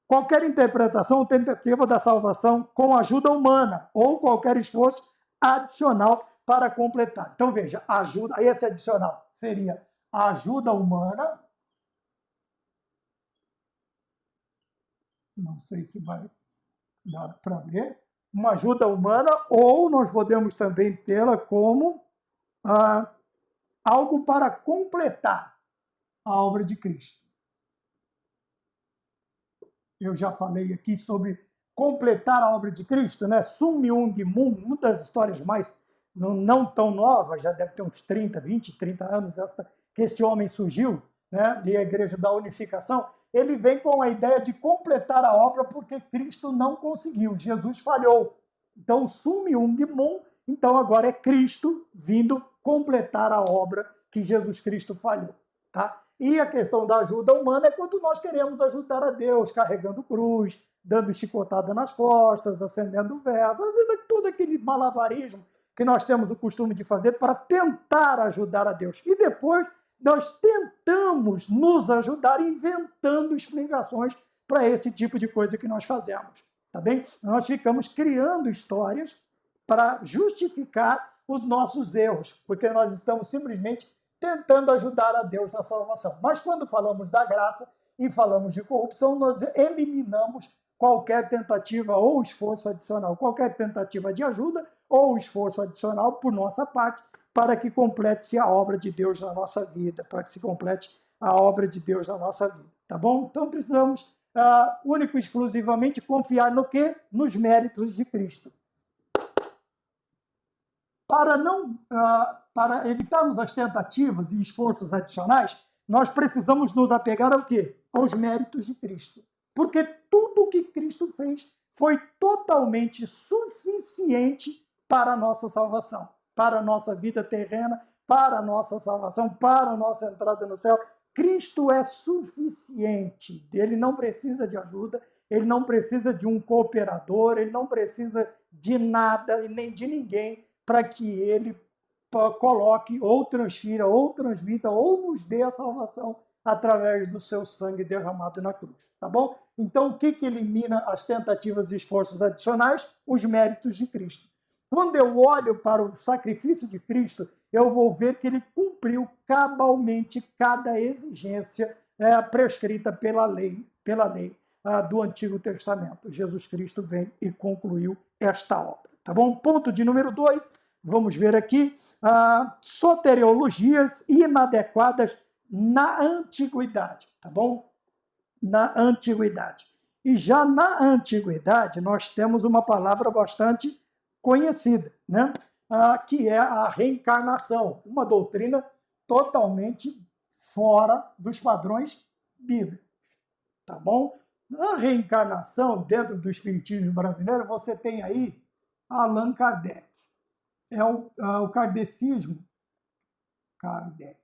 qualquer interpretação ou tentativa da salvação com ajuda humana ou qualquer esforço adicional para completar. Então, veja, ajuda, esse adicional seria a ajuda humana. Não sei se vai dar para ver. Uma ajuda humana, ou nós podemos também tê-la como algo para completar a obra de Cristo. Eu já falei aqui sobre completar a obra de Cristo, né? Sun Myung Moon, uma das histórias mais não tão novas, já deve ter uns 30, 20, 30 anos que este homem surgiu, né? E a Igreja da Unificação, ele vem com a ideia de completar a obra porque Cristo não conseguiu, Jesus falhou. Então, Sun Myung Moon, então agora é Cristo vindo completar a obra que Jesus Cristo falhou, tá? E a questão da ajuda humana é quando nós queremos ajudar a Deus, carregando cruz, dando chicotada nas costas, acendendo vela, fazendo todo aquele malabarismo que nós temos o costume de fazer para tentar ajudar a Deus. E depois nós tentamos nos ajudar inventando explicações para esse tipo de coisa que nós fazemos, tá bem? Nós ficamos criando histórias para justificar os nossos erros, porque nós estamos simplesmente tentando ajudar a Deus na salvação. Mas quando falamos da graça e falamos de corrupção, nós eliminamos qualquer tentativa ou esforço adicional, qualquer tentativa de ajuda ou esforço adicional por nossa parte, para que complete-se a obra de Deus na nossa vida, para que se complete a obra de Deus na nossa vida, tá bom? Então precisamos, único e exclusivamente, confiar no quê? Nos méritos de Cristo. Para evitarmos as tentativas e esforços adicionais, nós precisamos nos apegar ao quê? Aos méritos de Cristo. Porque tudo o que Cristo fez foi totalmente suficiente para a nossa salvação, para a nossa vida terrena, para a nossa salvação, para a nossa entrada no céu. Cristo é suficiente. Ele não precisa de ajuda, ele não precisa de um cooperador, ele não precisa de nada e nem de ninguém para que ele coloque ou transfira, ou transmita, ou nos dê a salvação através do seu sangue derramado na cruz, tá bom? Então, o que elimina as tentativas e esforços adicionais? Os méritos de Cristo. Quando eu olho para o sacrifício de Cristo, eu vou ver que ele cumpriu cabalmente cada exigência prescrita pela lei do Antigo Testamento. Jesus Cristo vem e concluiu esta obra. Tá bom? Ponto de número 2, vamos ver aqui, soteriologias inadequadas na antiguidade, tá bom? Na antiguidade. E já na antiguidade nós temos uma palavra bastante conhecida, né? Que é a reencarnação, uma doutrina totalmente fora dos padrões bíblicos, tá bom? Na reencarnação, dentro do espiritismo brasileiro, você tem aí Allan Kardec. É o kardecismo. Kardec.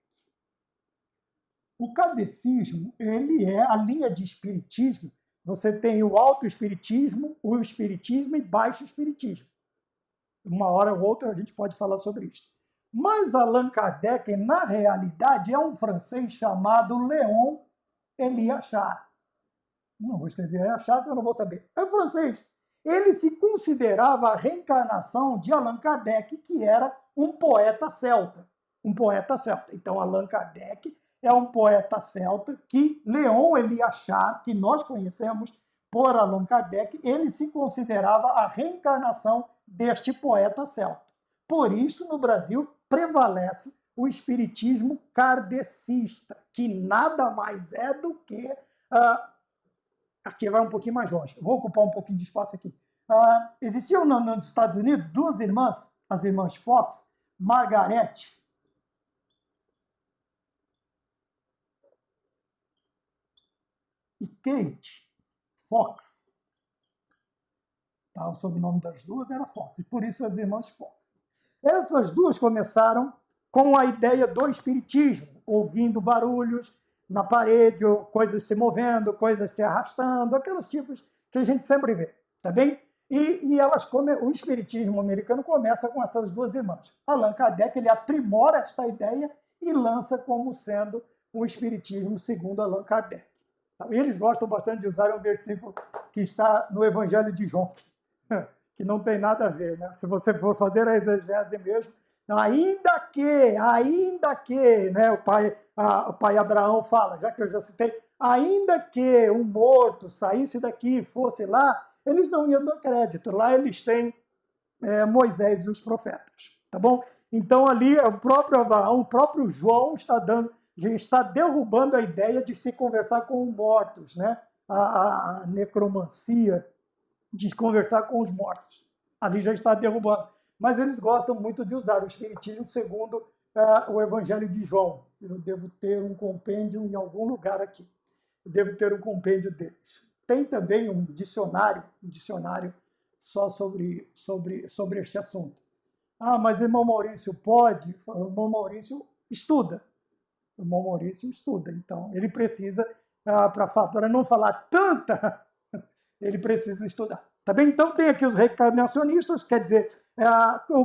O kardecismo, ele é a linha de espiritismo. Você tem o alto espiritismo, o espiritismo e baixo espiritismo. Uma hora ou outra a gente pode falar sobre isso. Mas Allan Kardec, na realidade, é um francês chamado Léon Eliachar. Não vou escrever Eliachar, porque eu não vou saber. É francês. Ele se considerava a reencarnação de Allan Kardec, que era um poeta celta. Um poeta celta. Então, Allan Kardec é um poeta celta que Leon Eliachar, que nós conhecemos por Allan Kardec, ele se considerava a reencarnação deste poeta celta. Por isso, no Brasil, prevalece o espiritismo kardecista, que nada mais é do que... aqui vai um pouquinho mais longe, vou ocupar um pouquinho de espaço aqui. Existiam nos Estados Unidos duas irmãs, as irmãs Fox, Margaret e Kate Fox. Tá? O sobrenome das duas era Fox, e por isso as irmãs Fox. Essas duas começaram com a ideia do espiritismo, ouvindo barulhos na parede, ou coisas se movendo, coisas se arrastando, aqueles tipos que a gente sempre vê, tá bem? E o espiritismo americano começa com essas duas irmãs. Allan Kardec ele aprimora esta ideia e lança como sendo o espiritismo segundo Allan Kardec. Eles gostam bastante de usar um versículo que está no Evangelho de João, que não tem nada a ver, né? Se você for fazer a exegese mesmo, ainda que, né, o pai Abraão fala, já que eu já citei, ainda que um morto saísse daqui e fosse lá, eles não iam dar crédito. Lá eles têm Moisés e os profetas, tá bom? Então ali o próprio Abraão, o próprio João está derrubando a ideia de se conversar com os mortos, né? A necromancia, de conversar com os mortos. Ali já está derrubando. Mas eles gostam muito de usar o espiritismo segundo o Evangelho de João. Eu devo ter um compêndio em algum lugar aqui. Eu devo ter um compêndio deles. Tem também um dicionário só sobre este assunto. Mas irmão Maurício pode? O irmão Maurício estuda. O irmão Maurício estuda. Então, ele precisa, para não falar tanta, ele precisa estudar. Tá bem? Então, tem aqui os reencarnacionistas, quer dizer,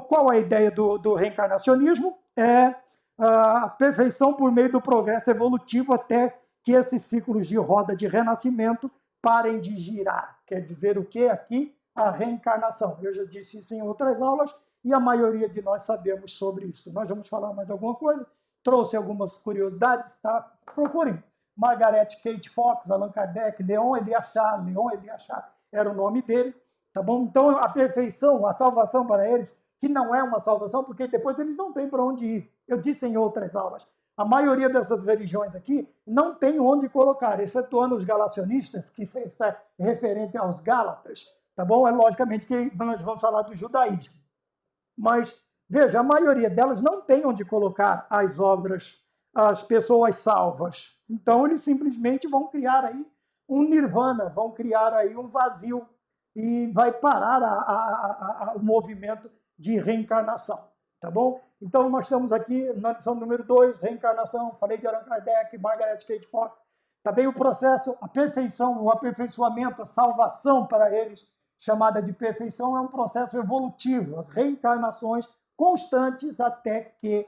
qual a ideia do reencarnacionismo? É a perfeição por meio do progresso evolutivo até que esses ciclos de roda de renascimento parem de girar. Quer dizer o que aqui? A reencarnação. Eu já disse isso em outras aulas e a maioria de nós sabemos sobre isso. Nós vamos falar mais alguma coisa? Trouxe algumas curiosidades, tá? Procurem. Margaret Kate Fox, Allan Kardec, Leon Eliachar era o nome dele, tá bom? Então, a perfeição, a salvação para eles, que não é uma salvação, porque depois eles não têm para onde ir. Eu disse em outras aulas, a maioria dessas religiões aqui não tem onde colocar, excetuando os galacionistas, que está referente aos Gálatas, tá bom? É logicamente que nós vamos falar do judaísmo. Mas, veja, a maioria delas não tem onde colocar as obras, as pessoas salvas. Então, eles simplesmente vão criar aí um nirvana, vão criar aí um vazio e vai parar o movimento de reencarnação, tá bom? Então, nós estamos aqui na lição número 2, reencarnação, falei de Allan Kardec, Margaret Kate Fox, também o processo, a perfeição, o aperfeiçoamento, a salvação para eles, chamada de perfeição, é um processo evolutivo, as reencarnações constantes até que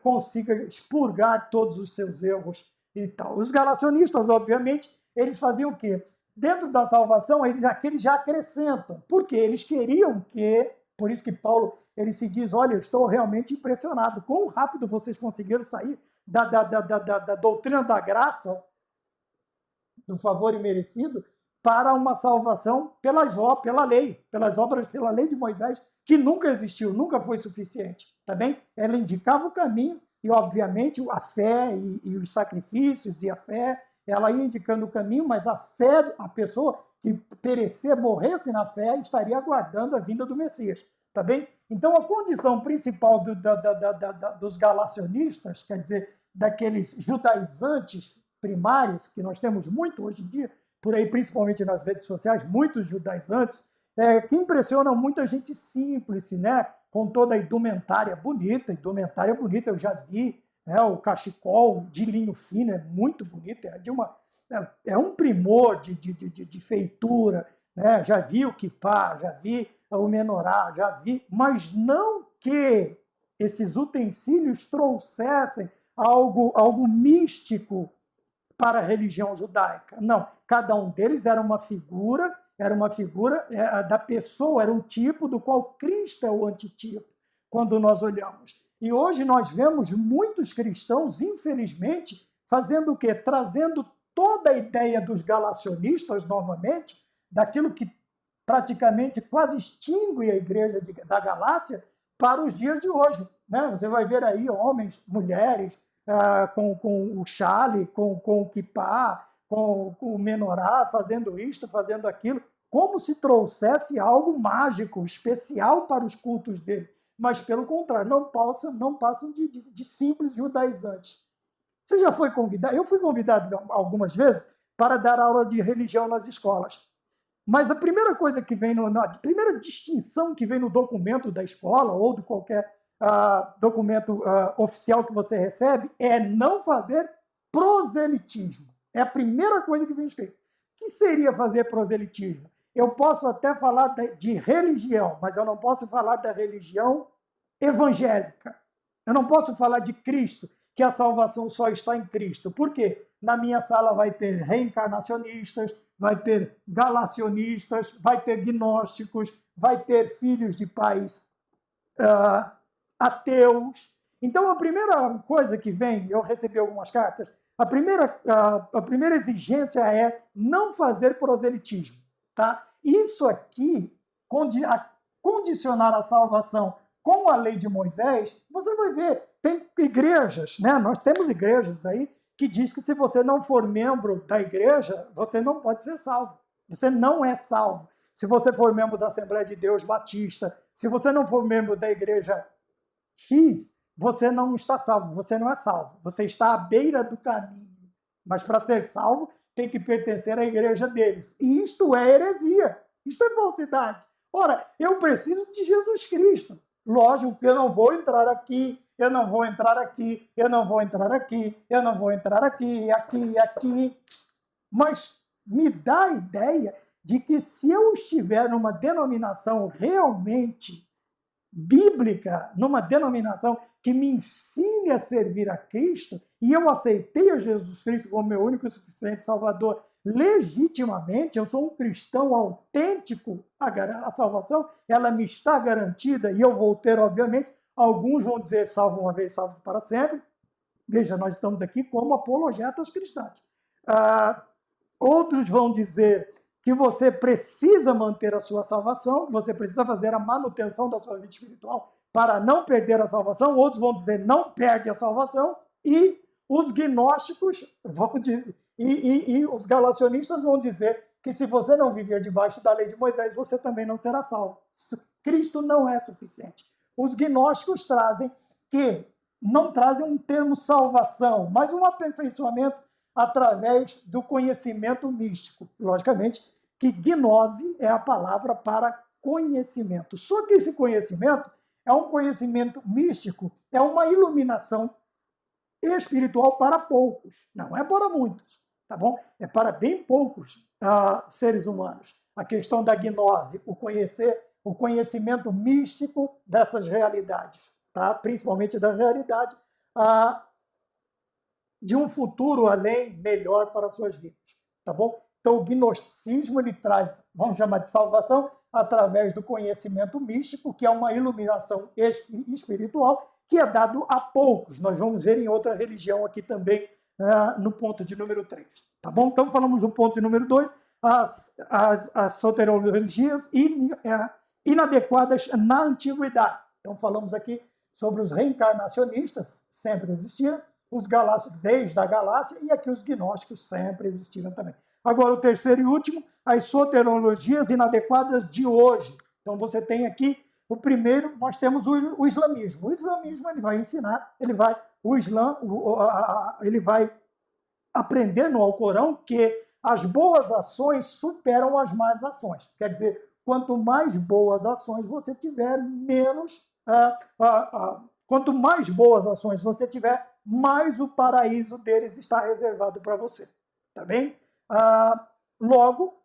consiga expurgar todos os seus erros e tal. Os galacionistas, obviamente, eles faziam o quê? Dentro da salvação, eles já acrescentam, porque eles queriam que, por isso que Paulo ele se diz, olha, eu estou realmente impressionado, quão rápido vocês conseguiram sair da doutrina da graça, do favor imerecido, para uma salvação pela lei, pela lei de Moisés, que nunca existiu, nunca foi suficiente, tá bem? Ela indicava o caminho e, obviamente, a fé e os sacrifícios e a fé, ela ia indicando o caminho, mas a fé, a pessoa que perecer, morresse na fé, estaria aguardando a vinda do Messias, tá bem? Então, a condição principal dos galacionistas, quer dizer, daqueles judaizantes primários, que nós temos muito hoje em dia, por aí, principalmente nas redes sociais, muitos judaizantes, que impressionam muita gente simples, né? Com toda a indumentária bonita, eu já vi, né? O cachecol de linho fino, é muito bonito, é um primor de feitura, né? Já vi o kippá, já vi o menorá, já vi, mas não que esses utensílios trouxessem algo místico para a religião judaica. Não, cada um deles era uma figura da pessoa, era um tipo do qual Cristo é o antitipo, quando nós olhamos. E hoje nós vemos muitos cristãos, infelizmente, fazendo o quê? Trazendo toda a ideia dos galacionistas novamente, daquilo que praticamente quase extingue a igreja da Galácia, para os dias de hoje. Né? Você vai ver aí homens, mulheres, com o chale, com o kipá, com o menorá, fazendo isto, fazendo aquilo, como se trouxesse algo mágico, especial para os cultos dele. Mas, pelo contrário, não passam de simples judaizantes. Você já foi convidado? Eu fui convidado algumas vezes para dar aula de religião nas escolas. Mas a primeira coisa que vem, a primeira distinção que vem no documento da escola ou de qualquer documento oficial que você recebe é não fazer proselitismo. É a primeira coisa que vem escrito. O que seria fazer proselitismo? Eu posso até falar de religião, mas eu não posso falar da religião evangélica. Eu não posso falar de Cristo, que a salvação só está em Cristo. Por quê? Na minha sala vai ter reencarnacionistas, vai ter galacionistas, vai ter gnósticos, vai ter filhos de pais ateus. Então, a primeira coisa que vem, eu recebi algumas cartas, a primeira exigência é não fazer proselitismo. Tá? Isso aqui, condicionar a salvação com a lei de Moisés, você vai ver, tem igrejas, né? Nós temos igrejas aí que diz que se você não for membro da igreja, você não pode ser salvo. Você não é salvo. Se você for membro da Assembleia de Deus Batista, se você não for membro da igreja X, você não está salvo, você não é salvo. Você está à beira do caminho. Mas para ser salvo, tem que pertencer à igreja deles. E isto é heresia. Isto é falsidade. Ora, eu preciso de Jesus Cristo. Lógico que eu não vou entrar aqui, eu não vou entrar aqui, eu não vou entrar aqui, eu não vou entrar aqui, aqui. Mas me dá a ideia de que se eu estiver numa denominação realmente bíblica, numa denominação que me ensine a servir a Cristo, e eu aceitei a Jesus Cristo como meu único e suficiente Salvador legitimamente, eu sou um cristão autêntico, a salvação ela me está garantida, e eu vou ter, obviamente, alguns vão dizer salvo uma vez, salvo para sempre. Veja, nós estamos aqui como apologetas cristãos. Outros vão dizer que você precisa manter a sua salvação, você precisa fazer a manutenção da sua vida espiritual para não perder a salvação. Outros vão dizer não perde a salvação. E os gnósticos vão dizer, e os galacionistas vão dizer que se você não viver debaixo da lei de Moisés, você também não será salvo. Cristo não é suficiente. Os gnósticos não trazem um termo salvação, mas um aperfeiçoamento através do conhecimento místico. Logicamente que gnose é a palavra para conhecimento. Só que esse conhecimento é um conhecimento místico, é uma iluminação espiritual para poucos, não é para muitos, tá bom? É para bem poucos seres humanos. A questão da gnose, o conhecimento místico dessas realidades, tá? Principalmente da realidade de um futuro além melhor para as suas vidas, tá bom? Então, o gnosticismo ele traz, vamos chamar de salvação, através do conhecimento místico, que é uma iluminação espiritual, que é dado a poucos. Nós vamos ver em outra religião aqui também, no ponto de número 3. Tá bom? Então, falamos do ponto de número 2, as soteriologias inadequadas na antiguidade. Então, falamos aqui sobre os reencarnacionistas, sempre existiram, os galácios desde a Galácia, e aqui os gnósticos sempre existiram também. Agora, o terceiro e último, as soteriologias inadequadas de hoje. Então, você tem aqui, o primeiro, nós temos o islamismo. O islamismo, ele vai ensinar, ele vai aprender no Alcorão que as boas ações superam as más ações. Quer dizer, quanto mais boas ações você tiver, quanto mais boas ações você tiver, mais o paraíso deles está reservado para você. Tá bem? Logo,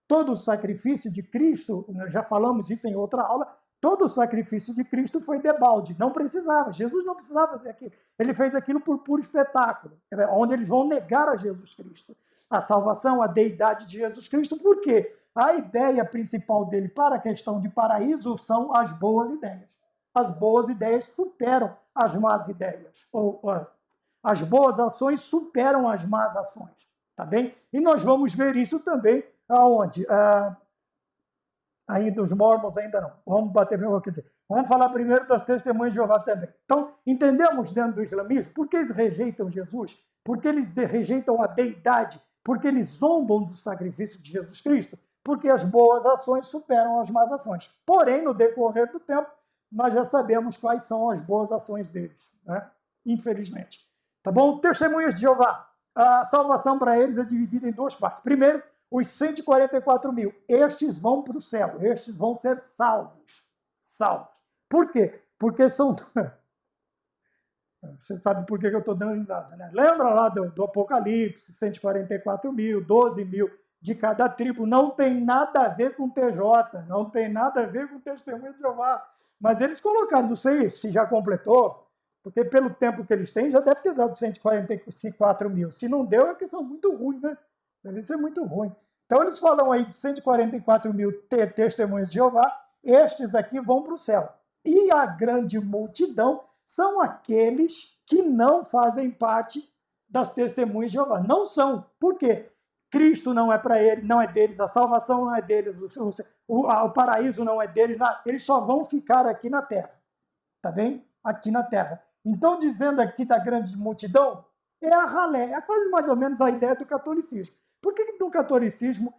todo o sacrifício de Cristo, nós já falamos isso em outra aula, todo o sacrifício de Cristo foi debalde, não precisava, Jesus não precisava fazer aquilo, ele fez aquilo por puro espetáculo, onde eles vão negar a Jesus Cristo, a salvação, a deidade de Jesus Cristo, por quê? A ideia principal dele para a questão de paraíso são as boas ideias. as boas ideias superam as más ideias, ou as boas ações superam as más ações, tá bem? E nós vamos ver isso também aonde? Ainda os mormons, ainda não. Vamos bater primeiro, quer dizer, vamos falar primeiro das testemunhas de Jeová também. Então, entendemos dentro do islamismo por que eles rejeitam Jesus, por que eles rejeitam a deidade, por que eles zombam do sacrifício de Jesus Cristo, porque as boas ações superam as más ações. Porém, no decorrer do tempo, nós já sabemos quais são as boas ações deles, né? Infelizmente. Tá bom? Testemunhas de Jeová. A salvação para eles é dividida em duas partes. Primeiro, os 144 mil. Estes vão para o céu. Estes vão ser salvos. Salvos. Por quê? Porque são... Você sabe por que eu estou dando risada, né? Lembra lá do Apocalipse, 144 mil, 12 mil de cada tribo. Não tem nada a ver com TJ, não tem nada a ver com Testemunho de Jeová. Mas eles colocaram, não sei se já completou, porque pelo tempo que eles têm, já deve ter dado 144 mil. Se não deu, é que são muito ruins, né? Deve ser muito ruim. Então, eles falam aí de 144 mil testemunhos de Jeová, estes aqui vão para o céu. E a grande multidão são aqueles que não fazem parte das testemunhas de Jeová. Não são. Por quê? Cristo não é para eles, não é deles, a salvação não é deles, o paraíso não é deles, eles só vão ficar aqui na terra. Tá bem? Aqui na terra. Então, dizendo aqui da grande multidão, é a ralé, é quase mais ou menos a ideia do catolicismo. Por que no catolicismo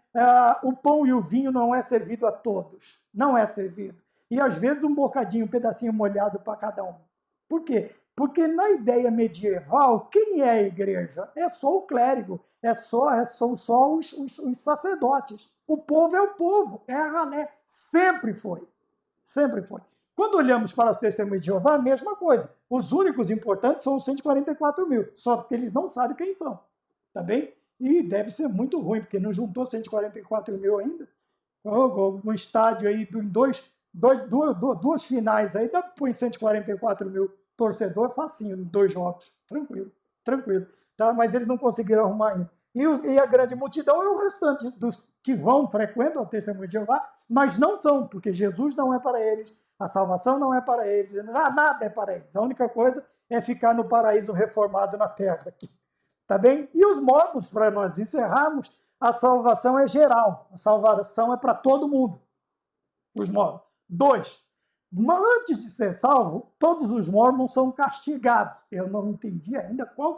o pão e o vinho não é servido a todos? Não é servido. E às vezes um bocadinho, um pedacinho molhado para cada um. Por quê? Porque na ideia medieval, quem é a igreja? É só o clérigo, são só os sacerdotes. O povo é o povo, é a ralé. Sempre foi. Sempre foi. Quando olhamos para as testemunhas de Jeová, a mesma coisa. Os únicos importantes são os 144 mil, só que eles não sabem quem são. Tá bem? E deve ser muito ruim, porque não juntou 144 mil ainda. Um estádio aí em duas finais aí, dá para pôr 144 mil torcedores facinho, em 2 jogos. Tranquilo, tranquilo. Tá? Mas eles não conseguiram arrumar ainda. E a grande multidão é o restante dos que frequentam a testemunha de Jeová, mas não são, porque Jesus não é para eles, a salvação não é para eles, nada é para eles. A única coisa é ficar no paraíso reformado na terra aqui. Tá bem? E os mormons, para nós encerrarmos, a salvação é geral. A salvação é para todo mundo. Os mormons. 2. Antes de ser salvo, todos os mormons são castigados. Eu não entendi ainda qual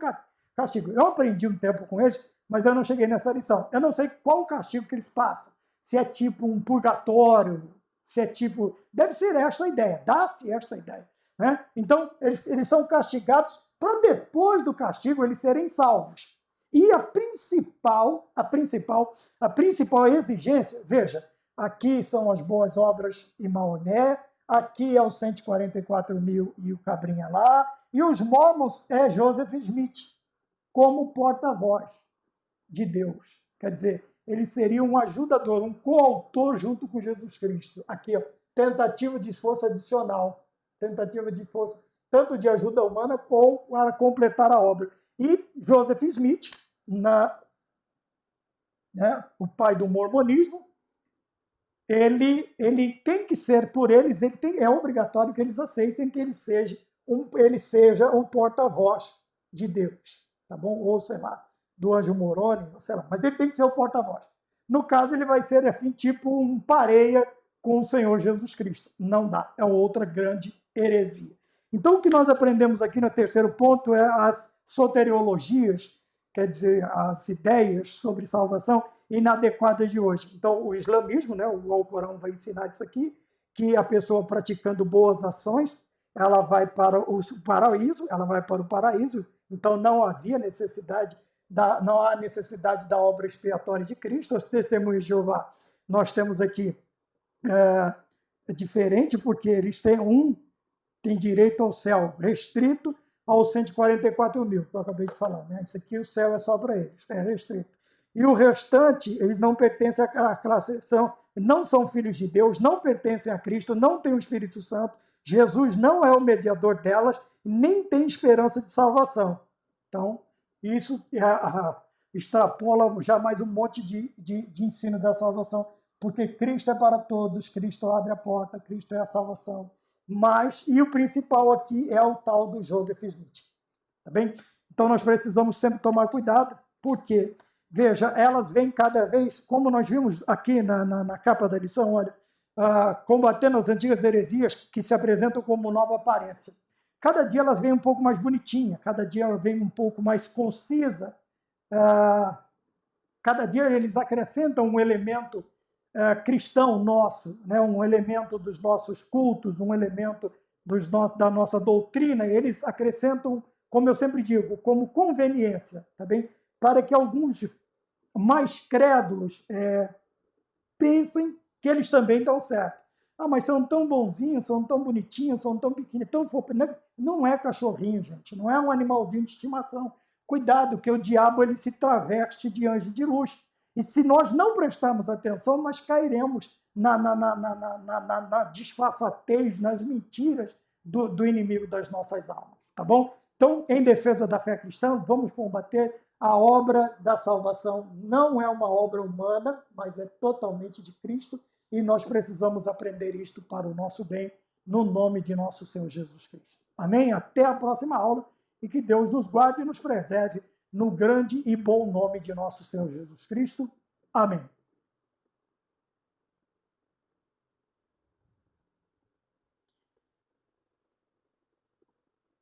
castigo. Eu aprendi um tempo com eles, mas eu não cheguei nessa lição. Eu não sei qual castigo que eles passam. Se é tipo um purgatório, se é tipo... Deve ser esta a ideia. Dá-se esta ideia. Né? Então, eles são castigados para depois do castigo eles serem salvos. E a principal exigência, veja, aqui são as boas obras em Maomé, aqui é os 144 mil e o cabrinha lá, e os mormons é Joseph Smith, como porta-voz de Deus. Quer dizer, ele seria um ajudador, um coautor junto com Jesus Cristo. Aqui, ó, tentativa de esforço adicional, tentativa de esforço tanto de ajuda humana como para completar a obra. E Joseph Smith, o pai do mormonismo, ele tem que ser, por eles, é obrigatório que eles aceitem que ele seja um porta-voz de Deus, tá bom? Ou, sei lá, do anjo Moroni, sei lá, mas ele tem que ser o porta-voz. No caso, ele vai ser assim, tipo um pareia com o Senhor Jesus Cristo. Não dá, é outra grande heresia. Então, o que nós aprendemos aqui no terceiro ponto é as soteriologias, quer dizer, as ideias sobre salvação inadequadas de hoje. Então, o islamismo, né, o Alcorão vai ensinar isso aqui, que a pessoa praticando boas ações, ela vai para o paraíso, então não havia necessidade, não há necessidade da obra expiatória de Cristo. Os testemunhos de Jeová, nós temos aqui, é diferente, porque eles tem direito ao céu restrito aos 144 mil, que eu acabei de falar. Né? Isso aqui, o céu é só para eles, é restrito. E o restante, eles não pertencem à classe, não são filhos de Deus, não pertencem a Cristo, não têm o Espírito Santo, Jesus não é o mediador delas, nem tem esperança de salvação. Então, isso extrapola já mais um monte de ensino da salvação, porque Cristo é para todos, Cristo abre a porta, Cristo é a salvação. e o principal aqui é o tal do Joseph Smith, tá bem? Então nós precisamos sempre tomar cuidado, porque, veja, elas vêm cada vez, como nós vimos aqui na capa da lição, olha, combatendo as antigas heresias que se apresentam como nova aparência. Cada dia elas vêm um pouco mais bonitinha, cada dia ela vem um pouco mais concisa, cada dia eles acrescentam um elemento cristão nosso, né? Um elemento dos nossos cultos, um elemento da nossa doutrina, eles acrescentam, como eu sempre digo, como conveniência, tá bem? Para que alguns mais crédulos pensem que eles também estão certos. Mas são tão bonzinhos, são tão bonitinhos, são tão pequenos, tão fofinhos. Não é cachorrinho, gente, não é um animalzinho de estimação. Cuidado, que o diabo ele se traveste de anjo de luz. E se nós não prestarmos atenção, nós cairemos na disfarçatez, nas mentiras do inimigo das nossas almas, tá bom? Então, em defesa da fé cristã, vamos combater a obra da salvação. Não é uma obra humana, mas é totalmente de Cristo, e nós precisamos aprender isto para o nosso bem, no nome de nosso Senhor Jesus Cristo. Amém? Até a próxima aula, e que Deus nos guarde e nos preserve no grande e bom nome de nosso Senhor Jesus Cristo. Amém.